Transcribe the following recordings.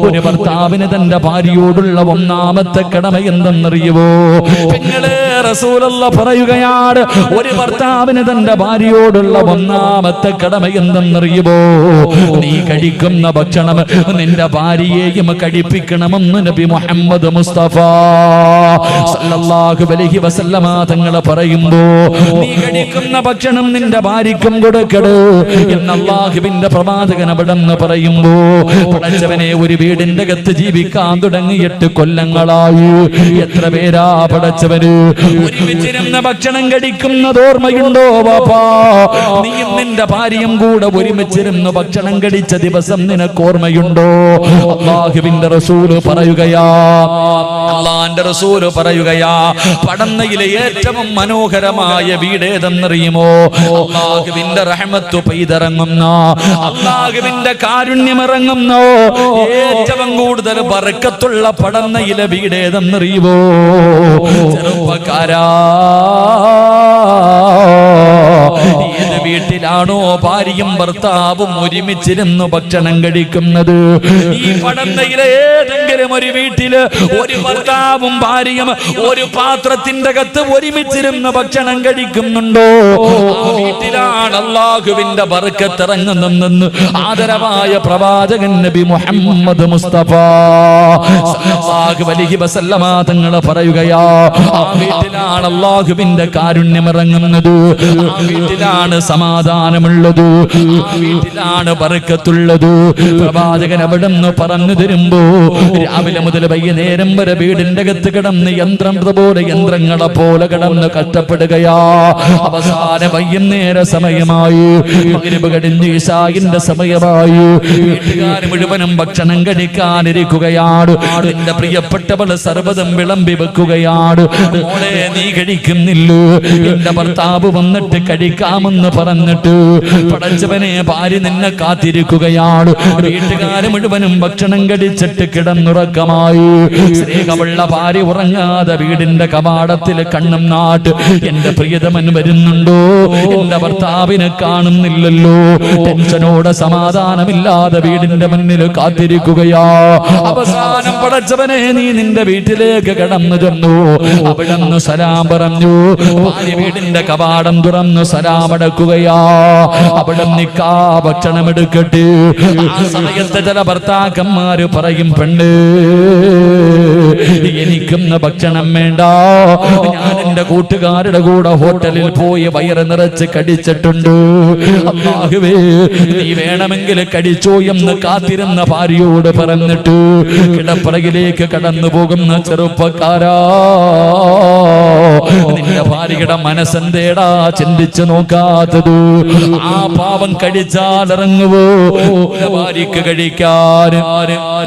ഒരു ഭർത്താവിന് തന്റെ ഭാര്യയോടുള്ള ഒന്നാമത്തെ കടമ എന്തെന്നറിയുമോ? പെങ്ങളെ, റസൂലുള്ളാഹി പറയുകയാണ്, ഒരു ഭർത്താവിന് തന്റെ ഭാര്യയോടുള്ള ഒന്നാമത്തെ കടമ എന്തെന്നറിയുമോ? നീ കഴിക്കുന്ന ഭക്ഷണം നിന്റെ ഭാര്യയെയും കഴിപ്പിക്കണമെന്ന് നബി മുഹമ്മദ് മുസ്തഫ സല്ലല്ലാഹു അലൈഹി വസല്ലമ തങ്ങൾ പറയുമ്പോ, നീ കഴിക്കുന്ന ഭക്ഷണം നിന്റെ ഭാര്യയ്ക്കും കൊടുക്കട് എന്ന് അല്ലാഹുവിന്റെ പ്രവാചകൻ അവിടെന്ന് പറയുമ്പോ, പടച്ചവനെ, ഒരു വീടിന്റെ അകത്ത് ജീവിക്കാൻ തുടങ്ങി 8 കൊല്ലങ്ങളായി. എത്ര പേരാ പടച്ചവന് ഒരുമിച്ചിരുന്ന ഭക്ഷണം കഴിക്കുന്നത് ഓർമ്മയുണ്ടോ വാപ്പാ? നീയും നിന്റെ ഭാര്യയും കൂടെ ഒരുമിച്ചിരുന്ന് ഭക്ഷണം കഴിച്ച ദിവസം നിനക്ക് ഓർമ്മയുണ്ടോ? അല്ലാഹുവിന്റെ റസൂല് പറയുകയാ, അല്ലാഹുവിന്റെ റസൂല് പറയുകയാ, പടന്നയിലെ ഏറ്റവും മനോഹരമായ വീട് ഏതെന്നറിയുമോ? അല്ലാഹുവിന്റെ റഹ്മത്ത് പെയ്തിറങ്ങുന്ന, അല്ലാഹുവിന്റെ കാരുണ്യം ഇറങ്ങുന്ന, ഏറ്റവും കൂടുതൽ ബർക്കത്തുള്ള പടന്നയിലെ വീട് ഏതെന്നറിയുമോ? ചെറുപ്പക്കാരാ, ഏത് വീട്ടിലാണോ ഭാര്യയും ഭർത്താവും ഒരുമിച്ചിരുന്ന് ഭക്ഷണം കഴിക്കുന്നത്, ഈ പടന്നയിലെ ഏതെങ്കിലും ഒരു വീട്ടില് ഒരു ഭർത്താവും ഭാര്യയും ഒരു പാത്രത്തിന്റെ അകത്ത് ഒരുമിച്ചിരുന്ന് ഭക്ഷണം കഴിക്കുന്നുണ്ടോ, ആ വീട്ടിലാണ് അല്ലാഹുവിന്റെ ബർക്കത്ത് ഇറങ്ങുന്നതെന്ന് ആദരവായ പ്രവാചകൻ നബി മുഹമ്മദ് മുസ്തഫ സല്ലല്ലാഹു അലൈഹി വസല്ലമ തങ്ങൾ പറയുകയാ, ആ വീട്ടിലാണ് അല്ലാഹുവിന്റെ കാരുണ്യം ഇറങ്ങുന്നത്, ആ വീട്ടിലാണ് സമാധാനമുള്ളത്, ആ വീട്ടിലാണ് ബർക്കത്തുള്ളത്. പ്രവാചകൻ അവിടുന്ന് പറഞ്ഞു തരുമ്പോ, രാവിലെ മുതൽ വൈകുന്നേരം വരെ വീടിന്റെ അകത്ത് കിടന്ന് യന്ത്രങ്ങളെ പോലെ കിടന്ന് കഷ്ടപ്പെടുകയാ. അവസാന വൈകുന്നേര സമയമായി, മഗ്‌രിബ് കഴിഞ്ഞ് ഇശാഇന്റെ സമയമായി, വീട്ടുകാർ മുഴുവനും ഭക്ഷണം കഴിക്കാനിരിക്കുകയാണ്. നിന്റെ പ്രിയപ്പെട്ടവൾ സർവ്വതും വിളമ്പി വെക്കുകയാണ്. മോളെ, നീ കഴിക്കുന്നില്ലോ? എന്റെ ഭർത്താവ് വന്നിട്ട് കഴിക്കാമെന്ന് പറഞ്ഞിട്ട് പടച്ചവനെ, ഭാര്യ നിന്നെ കാത്തിരിക്കുകയാണ്. വീട്ടുകാര് മുഴുവനും ഭക്ഷണം കഴിച്ചിട്ട് കിടന്നുറക്കമായി. സ്നേഹമുള്ള ഭാര്യ ഉറങ്ങാതെ വീടിന്റെ കവാടത്തിൽ കണ്ണും നാട്ട്, എന്റെ പ്രിയതമൻ വരുന്നുണ്ടോ? എന്റെ ഭർത്താവിനെ കാണുന്നില്ലല്ലോ. ടെൻഷനോടെ സമാധാനമില്ലാതെ വീടിന്റെ മുന്നിൽ കാത്തിരിക്കുകയാ. അവസാനം പടച്ചവനെ, നീ നിന്റെ വീട്ടിലേക്ക് കടന്നു ചെന്നു. അവിടെന്ന് സലാം പറഞ്ഞു. ഭാര്യ വീടിന്റെ കവാടം തുറന്നു സലാം അടക്കുകയാ. അവിടെ നിക്കാ ഭക്ഷണം എടുക്കട്ടെ. ആ സമയത്ത് ചില ഭർത്താക്കന്മാര് പറയും, പെണ്ണ്, എനിക്കൊന്ന് ഭക്ഷണം വേണ്ട, ഞാൻ എന്റെ കൂട്ടുകാരുടെ കൂടെ ഹോട്ടലിൽ പോയി വയറ് നിറച്ച് കടിച്ചിട്ടുണ്ട്. അല്ലാഹുവേ, നീ വേണമെങ്കിൽ കടിച്ചോ എന്ന് കാത്തിരുന്ന ഭാര്യയോട് പറഞ്ഞിട്ട് കിടപ്പറയിലേക്ക് കടന്നു പോകുന്ന ചെറുപ്പക്കാരാ, നിന്റെ ഭാര്യയുടെ മനസ്സെന്തേടാ ചിന്തിച്ചു നോക്കാത്തത്? ആ പാവം കഴിച്ചാൽ ഇറങ്ങുവോ? ഭാര്യക്ക് കഴിക്കാൻ,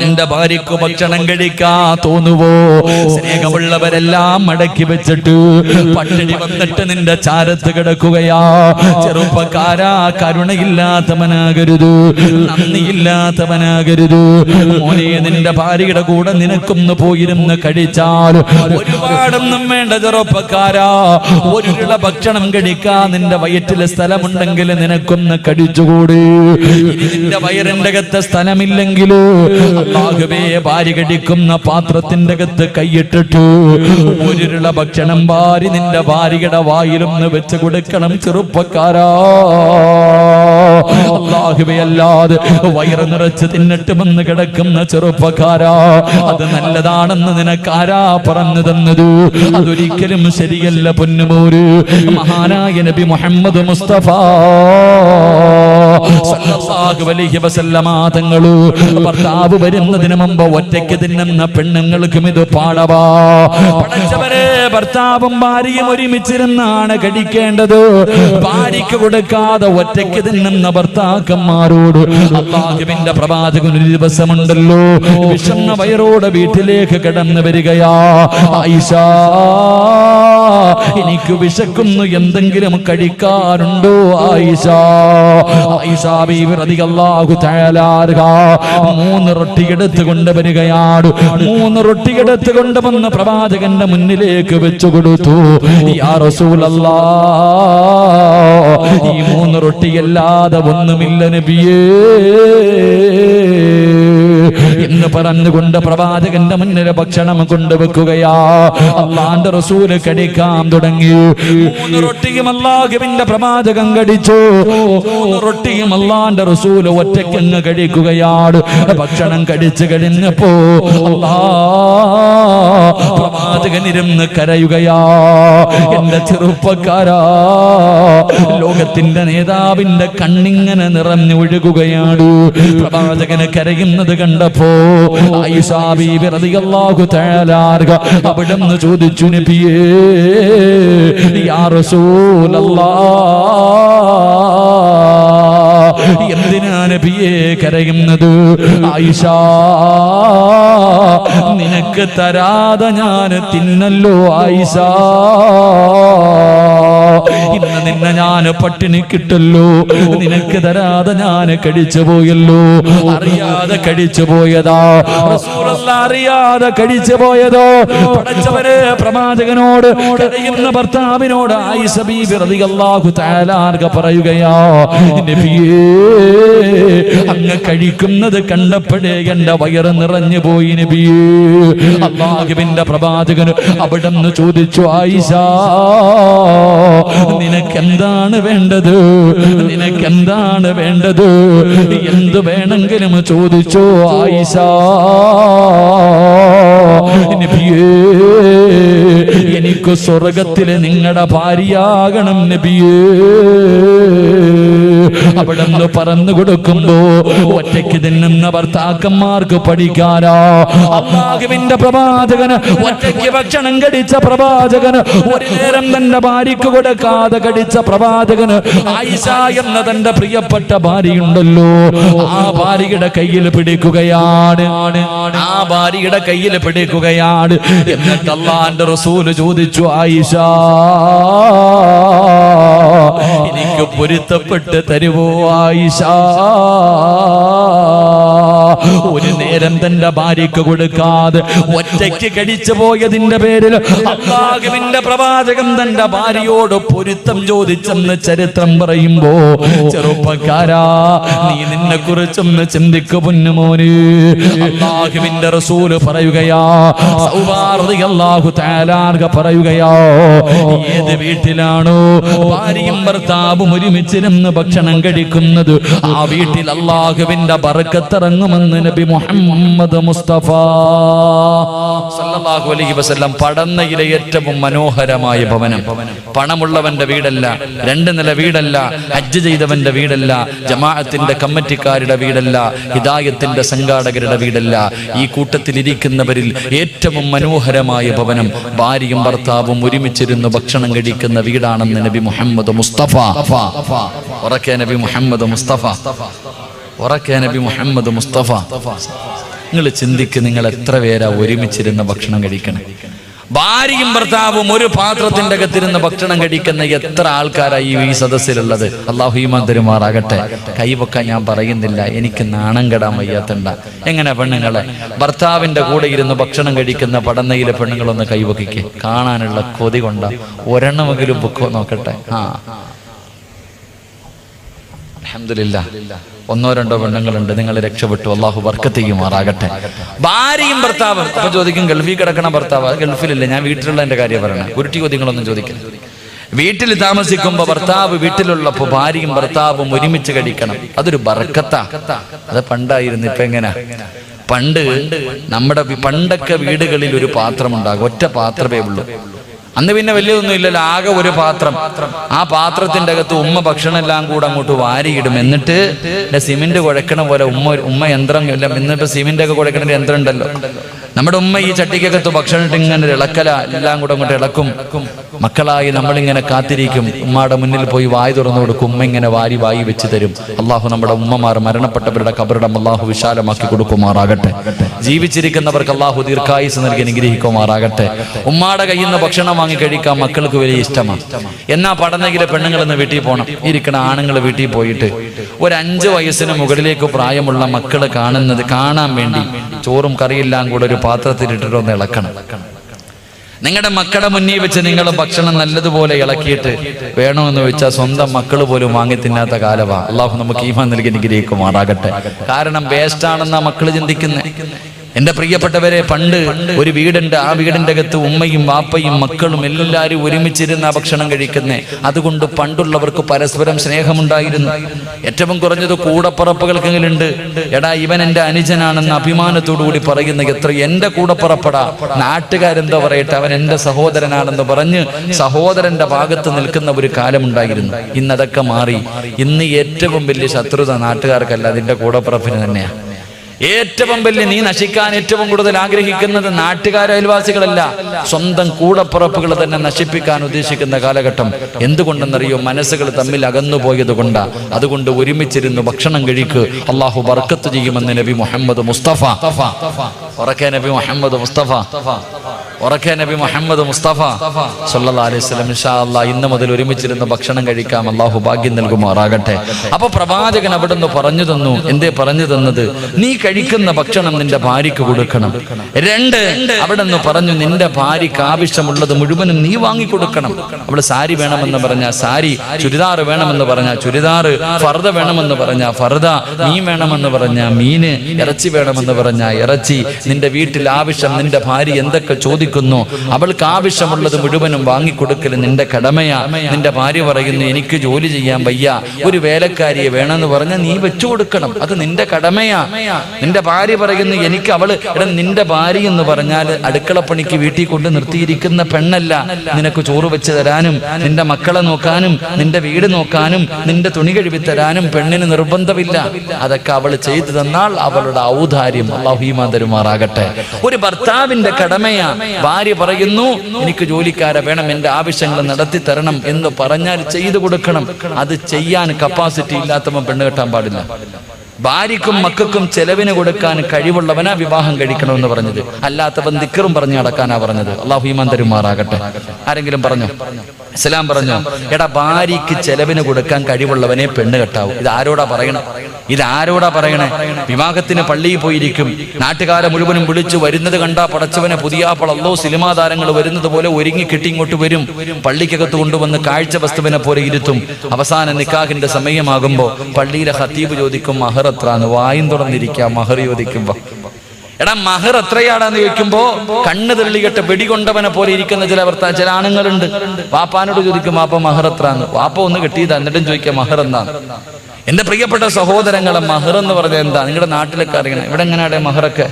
നിന്റെ ഭാര്യക്ക് ഭക്ഷണം കഴിക്കാൻ തോന്നുവോ? സ്നേഹമുള്ളവരെല്ലാം മടക്കി വെച്ചിട്ട് പട്ടിണി വന്നിട്ട് നിന്റെ ചാരത്ത് കിടക്കുകയാ. ചെറുപ്പക്കാരാ, കരുണയില്ലാത്തവനാകരുത്, നന്ദിയില്ലാത്തവനാകരുത്. മോനെ, നിന്റെ ഭാര്യയുടെ കൂടെ നിനക്കൊന്ന് പോയിരുന്ന് കഴിച്ചാൽ ഒരുപാടൊന്നും വേണ്ട ചെറുപ്പക്കാരാ. ഒരുള്ള ഭക്ഷണം കഴിക്കാൻ നിന്റെ വയറ്റിലെ സ്ഥലമുണ്ടെങ്കിൽ നിനക്കൊന്ന് കഴിച്ചുകൂടി. ഇനി നിന്റെ വയറിന്റെ അകത്ത് സ്ഥലമില്ലെങ്കിലോ, അല്ലാഹുവേ, ഭാര്യ കഴിക്കുന്ന പാത്രത്തിന്റെ അകത്ത് കൈയിട്ടിട്ട് ഒരുള്ള ഭക്ഷണം ഭാര്യ നിന്റെ ഭാര്യയുടെ വായിലൊന്ന് വെച്ച് കൊടുക്കണം ചെറുപ്പക്കാരാ. അല്ലാഹുവേ, അല്ലാതെ വയറ് നിറച്ച് തിന്നിട്ടുമെന്ന് കിടക്കുന്ന ചെറുപ്പക്കാരാ, അത് നല്ലതാണെന്ന് നിനക്കാരാ പറഞ്ഞു തന്നത്? അതൊരിക്കലും ശരിയല്ല പൊന്നുമോര്. മഹാനായ നബി മുഹമ്മദ് മുസ്തഫ സല്ലല്ലാഹു അലൈഹി വസല്ലമ തങ്ങള് ഭർത്താവ് വരുന്നതിന് മുമ്പ് ഒറ്റയ്ക്ക് തിന്നുന്ന പെണ്ണുങ്ങൾക്കും ഇത് പാടവാ. പടച്ചവരെ, ഭർത്താവും ഭാര്യയും ഒരുമിച്ചിരുന്നാണ് കഴിക്കേണ്ടത്. ഭാര്യയ്ക്ക് കൊടുക്കാതെ ഒറ്റയ്ക്ക് തിന്നുന്ന ഭർത്താക്കന്മാരോട് അല്ലാഹുവിന്റെ പ്രവാചകൻ ഒരു ദിവസമുണ്ടല്ലോ, വിശന്ന വയറോടെ വീട്ടിലേക്ക് കടന്നു വരികയാ. ആയിഷ, എനിക്ക് വിശക്കുന്നു, എന്തെങ്കിലും കഴിക്കാറുണ്ടോ? ആയിഷ ബീവി റളിയല്ലാഹു തആല അൻഹ 3 റൊട്ടി എടുത്ത് കൊണ്ടുവരികയാണ്. 3 റൊട്ടി എടുത്ത് കൊണ്ടുവന്ന് പ്രവാചകന്റെ മുന്നിലേക്ക് വെച്ചു കൊടുത്തു. യാ റസൂലല്ലാഹ്, ഈ 3 റൊട്ടിയല്ലാതെ ഒന്നുമില്ല നബിയേ. എന്ന് പറഞ്ഞുകൊണ്ട് പ്രവാചകന്റെ മുന്നിൽ ഭക്ഷണം കൊണ്ടുവെക്കുകയാ. അള്ളാന്റെ റസൂല് കടിക്കാൻ തുടങ്ങി. 3 റൊട്ടിയും അല്ലാഹുവിന്റെ പ്രവാചകൻ കടിച്ചു. 3 റൊട്ടിയും അള്ളാന്റെ റസൂല് ഒറ്റയ്ക്കങ്ങ് കഴിക്കുകയാണ്. ഭക്ഷണം കടിച്ചു കഴിഞ്ഞപ്പോ പ്രവാചകൻ ഇരുന്ന് കരയുകയാ. എന്റെ ചെറുപ്പക്കാരാ, ലോകത്തിന്റെ നേതാവിന്റെ കണ്ണിങ്ങനെ നിറഞ്ഞു ഒഴുകുകയാണ്. പ്രവാചകന് കരയുന്നത് കണ്ടപ്പോ ആയിഷാ ബീബി റളിയല്ലാഹു തആല അവിടുന്ന് ചോദിച്ചു, നബിയേ യാ റസൂലല്ലാഹ്, എന്തിനാ നബിയേ കരയുന്നത്? ആയിഷാ, നിനക്ക് തരാതെ ഞാൻ തിന്നല്ലോ ആയിഷാ. ഇന്ന് നിന്നെ ഞാൻ പട്ടിണി കിട്ടല്ലോ, നിനക്ക് തരാതെ ഞാൻ കഴിച്ചു പോയല്ലോ. അറിയാതെ കഴിച്ചു പോയതാ റസൂലുള്ളാഹി, അറിയാതെ കഴിച്ചു പോയതോ. പടച്ചവരെ, പ്രവാചകനോട് കരയുന്ന ഭർത്താവിനോട് ആയിഷ ബീബി റളിയല്ലാഹു തആല പറയുകയാ, നബിയേ അങ്ങ് കഴിക്കുന്നത് കണ്ടപ്പോഴേ എന്റെ വയറ് നിറഞ്ഞു പോയി നബിയേ. അല്ലാഹുവിന്റെ പ്രവാചകന് അവിടുന്ന് ചോദിച്ചു, ആയിഷ നിനക്കെന്താണ് വേണ്ടത്? നിനക്കെന്താണ് വേണ്ടത്? എന്ത് വേണമെങ്കിലും ചോദിച്ചോ ആയിഷ. നബിയേ, എനിക്ക് സ്വർഗത്തിലെ നിങ്ങളുടെ ഭാര്യയാകണം നബിയേ. അവിടെന്ന് പറഞ്ഞു കൊടുക്കുമ്പോ ഒറ്റയ്ക്ക് തിന്നുന്ന ഭർത്താക്കന്മാർക്ക് പഠിക്കാനാ. അല്ലാഹുവിന്റെ പ്രവാചകന് ഒറ്റയ്ക്ക് ഭക്ഷണം കഴിച്ച പ്രവാചകന്, ഒരു നേരം തന്റെ ഭാര്യക്ക് കൊടുക്കാതെ കഴിച്ച പ്രവാചകന്, ആയിഷ എന്ന തന്റെ പ്രിയപ്പെട്ട ഭാര്യയുണ്ടല്ലോ, ആ ഭാര്യയുടെ കയ്യിൽ പിടിക്കുകയാണ്. ആ ഭാര്യയുടെ കയ്യിൽ പിടിക്കുകയാണ്. എന്നിട്ട് അല്ലാഹുവിന്റെ റസൂല് ചോദിച്ചു, ആയിഷ എനിക്ക് പൊരുത്തപ്പെട്ട് തരുവോ ആയിഷ? ഒരു നേരം തന്റെ ഭാര്യക്ക് കൊടുക്കാതെ ഒറ്റയ്ക്ക് കഴിച്ചു പോയതിന്റെ പേരിൽ അല്ലാഹുവിന്റെ പ്രവാചകൻ തന്റെ ഭാര്യയോട് പൊരുത്തം ചോദിച്ചെന്ന് ചരിത്രം പറയുമ്പോ, ചെറുപ്പക്കാരാ, നീ നിന്നെ കുറിച്ചൊന്ന് ചിന്തിക്കു പൊന്നുമോന്. അല്ലാഹുവിന്റെ റസൂല് പറയുകയാ, സൗബാ റളിയല്ലാഹു തആല പറയുകയാ, ഏത് വീട്ടിലാണോ ഭാര്യയും ഭർത്താവും ഒരുമിച്ചിരുന്ന് ഭക്ഷണം കഴിക്കുന്നത്, ആ വീട്ടിൽ അല്ലാഹുവിന്റെ ബർക്കത്ത് ഇറങ്ങുമെന്ന് നബി മുഹമ്മദ് മുസ്തഫ സല്ലല്ലാഹു അലൈഹി വസല്ലം. പടന്നയിലെ ഏറ്റവും മനോഹരമായ ഭവനം. പണമുള്ളവന്റെ വീടല്ല, 2 നില വീടല്ല, ഹജ്ജ് ചെയ്തവന്റെ വീടല്ല, ജമാഅത്തിന്റെ കമ്മിറ്റിക്കാരുടെ വീടല്ല, ഹിദായത്തിന്റെ സംഘാടകരുടെ വീടല്ല. ഈ കൂട്ടത്തിൽ ഇരിക്കുന്നവരിൽ ഏറ്റവും മനോഹരമായ ഭവനം ഭാര്യയും ഭർത്താവും ഒരുമിച്ചിരുന്ന് ഭക്ഷണം കഴിക്കുന്ന വീടാണെന്ന് നബി മുഹമ്മദ് മുസ്തഫ. ഉറക്കെ നബി മുഹമ്മദ് മുസ്തഫ, ഉറക്കെ നബി മുഹമ്മദ് മുസ്തഫ. നിങ്ങൾ ചിന്തിക്ക്, നിങ്ങൾ എത്ര പേരാ ഒരുമിച്ചിരുന്ന് ഭക്ഷണം കഴിക്കണം? ഭാര്യയും ഭർത്താവും ഒരു പാത്രത്തിന്റെ അകത്തിരുന്ന് ഭക്ഷണം കഴിക്കുന്ന എത്ര ആൾക്കാരായി ഈ സദസ്സിലുള്ളത്? അല്ലാഹു ഈമാൻ തരുമാറാകട്ടെ. കൈവക്കാൻ ഞാൻ പറയുന്നില്ല, എനിക്ക് നാണം കെടാൻ വയ്യാത്തണ്ട. എങ്ങനെ പെണ്ണുങ്ങളെ ഭർത്താവിന്റെ കൂടെ ഇരുന്ന് ഭക്ഷണം കഴിക്കുന്ന പടന്നയിലെ പെണ്ണുങ്ങളൊന്ന് കൈവക്കിക്ക്. കാണാനുള്ള കൊതി കൊണ്ട ഒരെണ്ണമെങ്കിലും ബുക്കോ നോക്കട്ടെ. അൽഹംദുലില്ലാ, 1-2 പെണ്ണുങ്ങളുണ്ട്. നിങ്ങൾ രക്ഷപ്പെട്ടു, അള്ളാഹു ബർക്കത്ത് ചെയ്യുമാറാകട്ടെ. ഭാര്യയും ഭർത്താവും. അപ്പൊ ചോദിക്കും, ഗൾഫിൽ കിടക്കണ ഭർത്താവ്? ഗൾഫിലില്ല, ഞാൻ വീട്ടിലുള്ള എന്റെ കാര്യം പറയണേ. ഉരുട്ടി ചോദ്യങ്ങളൊന്നും ചോദിക്കില്ല. വീട്ടിൽ താമസിക്കുമ്പോ ഭർത്താവ് വീട്ടിലുള്ളപ്പോ ഭാര്യയും ഭർത്താവും ഒരുമിച്ച് കഴിക്കണം. അതൊരു ബർക്കത്താ. അത് പണ്ടായിരുന്നു, ഇപ്പൊ എങ്ങനെയാ? പണ്ടൊക്കെ വീടുകളിൽ ഒരു പാത്രം ഉണ്ടാകും, ഒറ്റ പാത്രമേ ഉള്ളൂ. അന്ന് പിന്നെ വലിയൊന്നും ഇല്ലല്ലോ, ആകെ ഒരു പാത്രം. ആ പാത്രത്തിന്റെ അകത്ത് ഉമ്മ ഭക്ഷണം എല്ലാം കൂടെ അങ്ങോട്ട് വാരിയിടും. എന്നിട്ട് സിമെന്റ് കുഴക്കണ പോലെ ഉമ്മ യന്ത്രം ഇല്ല, ഇന്നിപ്പോ സിമെന്റ് ഒക്കെ കുഴക്കണ ഒരു യന്ത്രം ഉണ്ടല്ലോ. നമ്മുടെ ഉമ്മ ഈ ചട്ടിക്കകത്ത് ഭക്ഷണം ഇട്ട് ഇങ്ങനെ ഇളക്കല, എല്ലാം കൂടെ അങ്ങോട്ട് ഇളക്കും. മക്കളായി നമ്മളിങ്ങനെ കാത്തിരിക്കും. ഉമ്മയുടെ മുന്നിൽ പോയി വായി തുറന്നു കൊടുക്കും. ഉമ്മ ഇങ്ങനെ വായി വെച്ച് തരും. അള്ളാഹു നമ്മുടെ ഉമ്മമാർ മരണപ്പെട്ടവരുടെ കബറിടം അള്ളാഹു വിശാലമാക്കി കൊടുക്കുമാറാകട്ടെ. ജീവിച്ചിരിക്കുന്നവർക്ക് അള്ളാഹു ദീർഘായുസ് നൽകി അനുഗ്രഹിക്കുമാറാകട്ടെ. ഉമ്മയുടെ കയ്യിൽ നിന്ന് ഭക്ഷണം വാങ്ങി കഴിക്കാൻ മക്കൾക്ക് വലിയ ഇഷ്ടമാണ്. എന്നാ പടന്നെങ്കിലെ പെണ്ണുങ്ങളെന്ന് വീട്ടിൽ പോകണം. ഇരിക്കണ ആണുങ്ങൾ വീട്ടിൽ പോയിട്ട് ഒരു 5 വയസ്സിന് മുകളിലേക്ക് പ്രായമുള്ള മക്കള് കാണാൻ വേണ്ടി ചോറും കറിയെല്ലാം കൂടെ ഒരു പാത്രത്തിലിട്ടിട്ടൊന്ന് ഇളക്കണം. നിങ്ങളുടെ മക്കളുടെ മുന്നിൽ വെച്ച് നിങ്ങൾ ഭക്ഷണം നല്ലതുപോലെ ഇളക്കിയിട്ട് വേണമെന്ന് വെച്ചാൽ സ്വന്തം മക്കൾ പോലും വാങ്ങി തിന്നാത്ത കാലവാ. അള്ളാഹു നമുക്ക് ഈമാൻ നൽകി അനുഗ്രഹിക്കുമാറാകട്ടെ. കാരണം വേസ്റ്റാണെന്നാ മക്കള് ചിന്തിക്കുന്നത്. എന്റെ പ്രിയപ്പെട്ടവരെ, പണ്ട് ഒരു വീടുണ്ട്. ആ വീടിന്റെ അകത്ത് ഉമ്മയും വാപ്പയും മക്കളും എല്ലാവരും ഒരുമിച്ചിരുന്ന ഭക്ഷണം കഴിക്കുന്നേ. അതുകൊണ്ട് പണ്ടുള്ളവർക്ക് പരസ്പരം സ്നേഹമുണ്ടായിരുന്നു. ഏറ്റവും കുറഞ്ഞത് കൂടപ്പറപ്പുകൾക്കെങ്കിലുണ്ട്, എടാ ഇവൻ എന്റെ അനുജനാണെന്ന് അഭിമാനത്തോടു കൂടി പറയുന്ന എത്ര എന്റെ കൂടപ്പറപ്പടാ, നാട്ടുകാരെന്തോ പറയട്ടെ, അവൻ എന്റെ സഹോദരനാണെന്ന് പറഞ്ഞ് സഹോദരന്റെ ഭാഗത്ത് നിൽക്കുന്ന ഒരു കാലമുണ്ടായിരുന്നു. ഇന്നതൊക്കെ മാറി. ഇന്ന് ഏറ്റവും വലിയ ശത്രുത നാട്ടുകാർക്കല്ല, അതിന്റെ കൂടപ്പറപ്പിന് തന്നെയാണ്. ഏറ്റവും വലിയ നീ നശിക്കാൻ ഏറ്റവും കൂടുതൽ ആഗ്രഹിക്കുന്നത് നാട്ടുകാരെ അയൽവാസികളല്ല, സ്വന്തം കൂടപ്പുറപ്പുകൾ തന്നെ നശിപ്പിക്കാൻ ഉദ്ദേശിക്കുന്ന കാലഘട്ടം. എന്തുകൊണ്ടെന്നറിയോ? മനസ്സുകൾ തമ്മിൽ അകന്നുപോയത് കൊണ്ടാ. അതുകൊണ്ട് ഒരുമിച്ചിരുന്ന് ഭക്ഷണം കഴിക്ക്, അള്ളാഹു ബർക്കത്ത് ചെയ്യുമെന്ന് നബി മുഹമ്മദ് മുസ്തഫ. ഉറക്കെ നബി മുഹമ്മദ് മുസ്തഫ, ഉറക്കെ നബി മുഹമ്മദ് മുസ്തഫ സല്ലല്ലാഹു അലൈഹി വസല്ലം. ഇൻഷാ അല്ലാഹ് ഇന്ന് മുതൽ ഒരുമിച്ചിരുന്ന് ഭക്ഷണം കഴിക്കാം. അള്ളാഹു ഭാഗ്യം നൽകുമാറാകട്ടെ. അപ്പൊ പ്രവാചകൻ അവിടുന്ന് പറഞ്ഞു തന്നു. എന്തേ പറഞ്ഞു തന്നത്? നീ കഴിക്കുന്ന ഭക്ഷണം നിന്റെ ഭാര്യക്ക് കൊടുക്കണം. 2, അവിടുന്ന് പറഞ്ഞു നിന്റെ ഭാര്യക്ക് ആവശ്യമുള്ളത് മുഴുവനും നീ വാങ്ങിക്കൊടുക്കണം. അവള് സാരി വേണമെന്ന് പറഞ്ഞ സാരി, ചുരിദാർ വേണമെന്ന് പറഞ്ഞ ചുരിദാർ, ഫർദ വേണമെന്ന് പറഞ്ഞ ഫർദ, മീൻ വേണമെന്ന് പറഞ്ഞ മീന്, ഇറച്ചി വേണമെന്ന് പറഞ്ഞ ഇറച്ചി. നിന്റെ വീട്ടിൽ ആവശ്യം നിന്റെ ഭാര്യ എന്തൊക്കെ ചോദിക്കുന്നു അവൾക്ക് ആവശ്യമുള്ളത് മുഴുവനും വാങ്ങിക്കൊടുക്കൽ നിന്റെ കടമയാ. നിന്റെ ഭാര്യ പറയുന്നു എനിക്ക് ജോലി ചെയ്യാൻ വയ്യ, ഒരു വേലക്കാരിയെ വേണമെന്ന് പറഞ്ഞാൽ നീ വെച്ചു കൊടുക്കണം. അത് നിന്റെ കടമയാ. നിന്റെ ഭാര്യ പറയുന്നു എനിക്ക് അവള്, നിന്റെ ഭാര്യ എന്ന് പറഞ്ഞാൽ അടുക്കളപ്പണിക്ക് വീട്ടിൽ കൊണ്ട് നിർത്തിയിരിക്കുന്ന പെണ്ണല്ല. നിനക്ക് ചോറ് വെച്ച് തരാനും നിന്റെ മക്കളെ നോക്കാനും നിന്റെ വീട് നോക്കാനും നിന്റെ തുണി കഴുകി തരാനും പെണ്ണിന് നിർബന്ധമില്ല. അതൊക്കെ അവൾ ചെയ്തു തന്നാൽ അവളുടെ ഔദാര്യം. അല്ലാഹു ഈമാൻ തരുമാറാകട്ടെ. ഒരു ഭർത്താവിന്റെ കടമയാ. ഭാര്യ പറയുന്നു എനിക്ക് ജോലിക്കാരെ വേണം, എന്റെ ആവശ്യങ്ങൾ നടത്തി തരണം എന്ന് പറഞ്ഞാൽ ചെയ്തു കൊടുക്കണം. അത് ചെയ്യാൻ കപ്പാസിറ്റി ഇല്ലാത്തവൻ പെണ്ണ് കെട്ടാൻ പാടില്ല. ഭാര്യക്കും മക്കൾക്കും ചെലവിന് കൊടുക്കാൻ കഴിവുള്ളവനാ വിവാഹം കഴിക്കണമെന്ന് പറഞ്ഞത്. അല്ലാത്തവൻ ദിക്റും പറഞ്ഞു നടക്കാനാ പറഞ്ഞത്. അല്ലാഹു ഈമാൻ തരുമാറാകട്ടെ. ആരെങ്കിലും പറഞ്ഞു? ഇസ്ലാം പറഞ്ഞു എടാ ഭാര്യക്ക് ചെലവിന് കൊടുക്കാൻ കഴിവുള്ളവനെ പെണ്ണ് കെട്ടാവൂ. ഇത് ആരോടാ പറയണം? ഇതാരോടാ പറയണേ? വിവാഹത്തിന് പള്ളിയിൽ പോയിരിക്കും, നാട്ടുകാരെ മുഴുവനും വിളിച്ചു വരുന്നത് കണ്ടാ പടച്ചവനെ പുതിയാപ്പളല്ലോ സിനിമാ താരങ്ങൾ വരുന്നത് പോലെ ഒരുങ്ങി കെട്ടി ഇങ്ങോട്ട് വരും. പള്ളിക്കകത്ത് കൊണ്ടുവന്ന് കാഴ്ച വസ്തുവിനെ പോലെ ഇരുത്തും. അവസാന നിക്കാഹിന്റെ സമയമാകുമ്പോ പള്ളിയിലെ ഖത്തീബ് ചോദിക്കും മഹർ എത്രാന്ന്. വായും തുറന്നിരിക്കാം മഹർ ചോദിക്കുമ്പോ. എടാ മഹർ എത്രയാടാന്ന് ചോദിക്കുമ്പോ കണ്ണ് തെള്ളികെട്ട് വെടികൊണ്ടവനെ പോലെ ഇരിക്കുന്ന ചില ആണുങ്ങളുണ്ട്. വാപ്പാനോട് ചോദിക്കും വാപ്പ മഹർ എത്രാന്ന്. വാപ്പ ഒന്ന് കെട്ടിയതാ, എന്നിട്ടും ചോദിക്കാം മഹർ എന്താന്ന്. എന്റെ പ്രിയപ്പെട്ട സഹോദരങ്ങളെ, മഹർ എന്ന് പറഞ്ഞാൽ എന്താ? നിങ്ങളുടെ നാട്ടിലൊക്കെ അറിയണം. ഇവിടെ എങ്ങനെയാടെ മഹറൊക്കെ?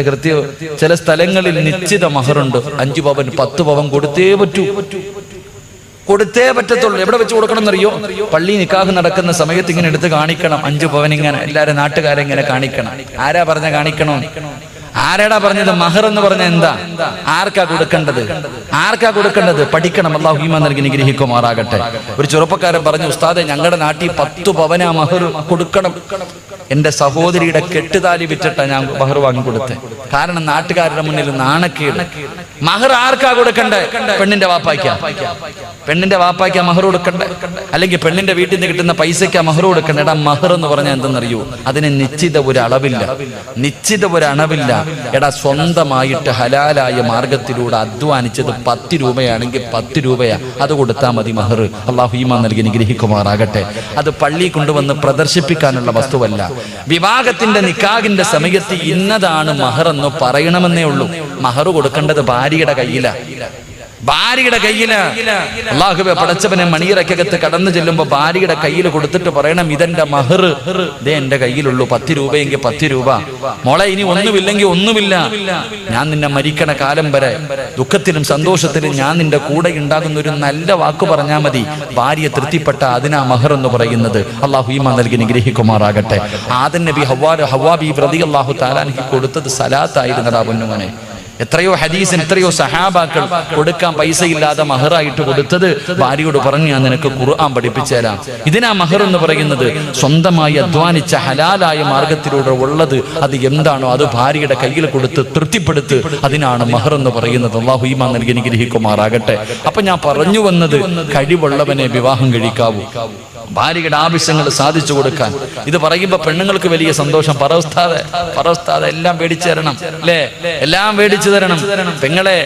കൃത്യം ചില സ്ഥലങ്ങളിൽ നിശ്ചിത മഹറുണ്ട്. 5 പവൻ 10 പവൻ കൊടുത്തേ പറ്റത്തുള്ളൂ. എവിടെ വെച്ച് കൊടുക്കണം എന്നറിയോ? പള്ളി നിക്കാഹ് നടക്കുന്ന സമയത്ത് ഇങ്ങനെ എടുത്ത് കാണിക്കണം. 5 പവൻ ഇങ്ങനെ എല്ലാരും നാട്ടുകാരെ ഇങ്ങനെ കാണിക്കണം. ആരാ പറഞ്ഞ കാണിക്കണോ? ആരാടാ പറഞ്ഞത്? മഹർ എന്ന് പറഞ്ഞ എന്താ? ആർക്കാ കൊടുക്കേണ്ടത്? പഠിക്കണം. അല്ലാഹു ഈമാൻ നൽകി അനുഗ്രഹിക്കുമാറാകട്ടെ. ഒരു ചെറുപ്പക്കാരൻ പറഞ്ഞു ഉസ്താദെ ഞങ്ങളുടെ നാട്ടിൽ 10 പവനാ മഹർ കൊടുക്കണം. എന്റെ സഹോദരിയുടെ കെട്ടുതാലി വിറ്റിട്ടാ ഞാൻ മഹർ വാങ്ങിക്കൊടുത്തേ. കാരണം നാട്ടുകാരുടെ മുന്നിൽ നാണക്കേട്. മഹർ ആർക്കാ കൊടുക്കണ്ടേ? പെണ്ണിന്റെ വാപ്പായ്ക്കാ മഹർ കൊടുക്കണ്ടേ? അല്ലെങ്കിൽ പെണ്ണിന്റെ വീട്ടിൽ നിന്ന് കിട്ടുന്ന പൈസയ്ക്കാ മഹർ കൊടുക്കണ്ടേ? എടാ മഹർ എന്ന് പറഞ്ഞാൽ എന്തെന്നറിയോ? അതിന് നിശ്ചിത ഒരു അളവില്ല. എടാ സ്വന്തമായിട്ട് ഹലാലായ മാർഗത്തിലൂടെ അധ്വാനിച്ചത് 10 രൂപയാണെങ്കിൽ 10 രൂപയാ, അത് കൊടുത്താൽ മതി മഹർ. അല്ലാഹു ഈമാൻ നൽകി അനുഗ്രഹിക്കുമാറാകട്ടെ. അത് പള്ളി കൊണ്ടുവന്ന് പ്രദർശിപ്പിക്കാനുള്ള വസ്തുവല്ല. വിവാഹത്തിന്റെ നിക്കാഹിന്റെ സമയത്ത് ഇന്നതാണ് മഹർ എന്ന് പറയണമെന്നേ ഉള്ളൂ. മഹർ കൊടുക്കേണ്ടത് ഭാര്യയുടെ കയ്യില്. അല്ലാഹുവേ പടച്ചവനെ മണിയറക്കകത്ത് കടന്നു ചെല്ലുമ്പോ ഭാര്യയുടെ കയ്യിൽ കൊടുത്തിട്ട് പറയണം ഇതെന്റെ മഹർ, ഇതേ എന്റെ കയ്യിലുള്ളൂ. 10 രൂപയെങ്കിൽ 10 രൂപ. മോളെ ഇനി ഒന്നുമില്ലെങ്കിൽ ഒന്നുമില്ല, ഞാൻ നിന്നെ മരിക്കണ കാലം വരെ ദുഃഖത്തിലും സന്തോഷത്തിലും ഞാൻ നിന്റെ കൂടെ ഉണ്ടാകുന്ന ഒരു നല്ല വാക്ക് പറഞ്ഞാൽ മതി. ഭാര്യ തൃപ്തിപ്പെട്ട അതിനാ മഹർ എന്ന് പറയുന്നത്. അല്ലാഹു ഈമാൻ നൽകി അനുഗ്രഹിക്കുമാറാകട്ടെ. ആദം നബി ഹവ്വാ ബീവി റളിയല്ലാഹു തആല അൻഹു കൊടുത്തത് സലാത്തായിരുന്നടാ പൊന്നുമോനെ. എത്രയോ ഹദീസിന് എത്രയോ സഹാബാക്കൾ കൊടുക്കാൻ പൈസ ഇല്ലാതെ മഹറായിട്ട് കൊടുത്തത് ഭാര്യയോട് പറഞ്ഞു ഞാൻ നിനക്ക് ഖുർആൻ പഠിപ്പിച്ചു തരാം. ഇതിനാ മഹർ എന്ന് പറയുന്നത്. സ്വന്തമായി അധ്വാനിച്ച ഹലാലായ മാർഗത്തിലൂടെ ഉള്ളത് അത് എന്താണോ അത് ഭാര്യയുടെ കയ്യിൽ കൊടുത്ത് തൃപ്തിപ്പെടുത്ത്. അതിനാണ് മഹർ എന്ന് പറയുന്നത്. അല്ലാഹു ഈമാൻ നൽകി അനുഗ്രഹിക്കുമാറാകട്ടെ. അപ്പൊ ഞാൻ പറഞ്ഞു വന്നത് കഴിവുള്ളവനെ വിവാഹം കഴിക്കാവൂ. ഭാര്യയുടെ ആവശ്യങ്ങൾ സാധിച്ചു കൊടുക്കാൻ. ഇത് പറയുമ്പോ പെണ്ണുങ്ങൾക്ക് വലിയ സന്തോഷം. പറവസ്ഥാതെ എല്ലാം മേടിച്ചു തരണം അല്ലേ? എല്ലാം മേടിച്ചു തരണം. പെങ്ങളെ,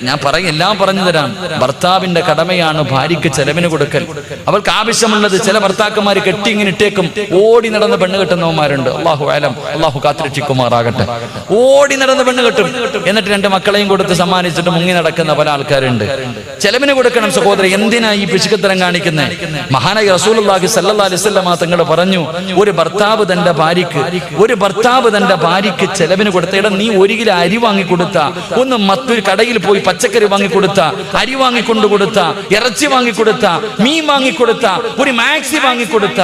ഞാൻ എല്ലാം പറഞ്ഞു തരാം. ഭർത്താവിന്റെ കടമയാണ് ഭാര്യയ്ക്ക് ചെലവിന് കൊടുക്കൽ. അവൾക്ക് ആവശ്യമുള്ളത് ചില ഭർത്താക്കന്മാർ കെട്ടി ഇങ്ങനെ ഇട്ടേക്കും, ഓടി നടന്ന് പെണ്ണ് കെട്ടുന്നവന്മാരുണ്ട്. അള്ളാഹു ആലം, അള്ളാഹു കാത്തിരക്ഷിക്കുമാറാകട്ടെ. ഓടി നടന്ന് പെണ്ണ് കെട്ടും, എന്നിട്ട് 2 മക്കളെയും കൊടുത്ത് സമ്മാനിച്ചിട്ട് മുങ്ങി നടക്കുന്ന പല ആൾക്കാരുണ്ട്. ചെലവിന് കൊടുക്കണം സഹോദരൻ. എന്തിനാ ഈ പിശുക്കത്തരം കാണിക്കുന്നത്? മഹാനായ റസൂലുള്ളാഹി സ്വല്ലല്ലാഹു അലൈഹി വസല്ലം തങ്ങൾ പറഞ്ഞു, ഒരു ഭർത്താവ് തന്റെ ഭാര്യയ്ക്ക് ചെലവിന് കൊടുത്ത, ഇടം നീ 1 കിലോ അരി വാങ്ങിക്കൊടുത്ത, ഒന്ന് മറ്റൊരു കടയിൽ പോയി പച്ചക്കറി വാങ്ങിക്കൊടുത്ത, അരി വാങ്ങിക്കൊണ്ടു കൊടുത്ത, ഇറച്ചി വാങ്ങിക്കൊടുത്ത, മീൻ വാങ്ങിക്കൊടുത്ത, ഒരു മാക്സി വാങ്ങിക്കൊടുത്ത,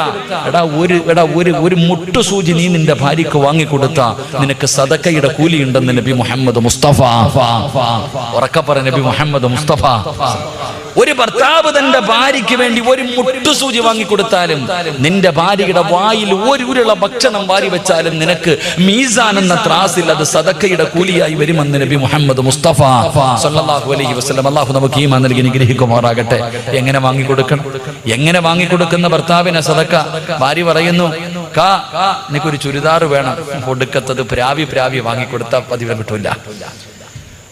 ഒരു മുട്ടുസൂചി നീ നിന്റെ ഭാര്യയ്ക്ക് വാങ്ങിക്കൊടുത്ത, നിനക്ക് സദക്കയുടെ കൂലിയുണ്ടെന്ന് നബി മുഹമ്മദ് മുസ്തഫ. ഉറക്കെ പറ നബി മുഹമ്മദ് മുസ്തഫ. ഒരു ഭർത്താവ് തന്റെ ഭാര്യയ്ക്ക് വേണ്ടി ഒരു മുട്ടുസൂചി വാങ്ങിക്കൊടുത്താലും, നിന്റെ ഭാര്യയുടെ വായിൽ 1 ഉരുള ഭക്ഷണം വാരി വെച്ചാലും നിനക്ക് മീസാൻ എന്ന ത്രാസിൽ അത് സദക്കയുടെ കൂലിയായി വരുമെന്ന് നബി മുഹമ്മദ് മുസ്തഫ സല്ലല്ലാഹു അലൈഹി വസല്ലം. അല്ലാഹു നമുക്ക് ഈമാൻ നൽകി അനുഗ്രഹിക്കുമാറാകട്ടെ. എങ്ങനെ വാങ്ങിക്കൊടുക്കണം? എങ്ങനെ വാങ്ങിക്കൊടുക്കുന്ന ഭർത്താവിനെ സദക്ക? ഭാര്യ പറയുന്നു, എനിക്കൊരു ചുരിദാർ വേണം. കൊടുക്കത്തത് പ്രാവി വാങ്ങിക്കൊടുത്താൽ പതിവ് കിട്ടില്ല.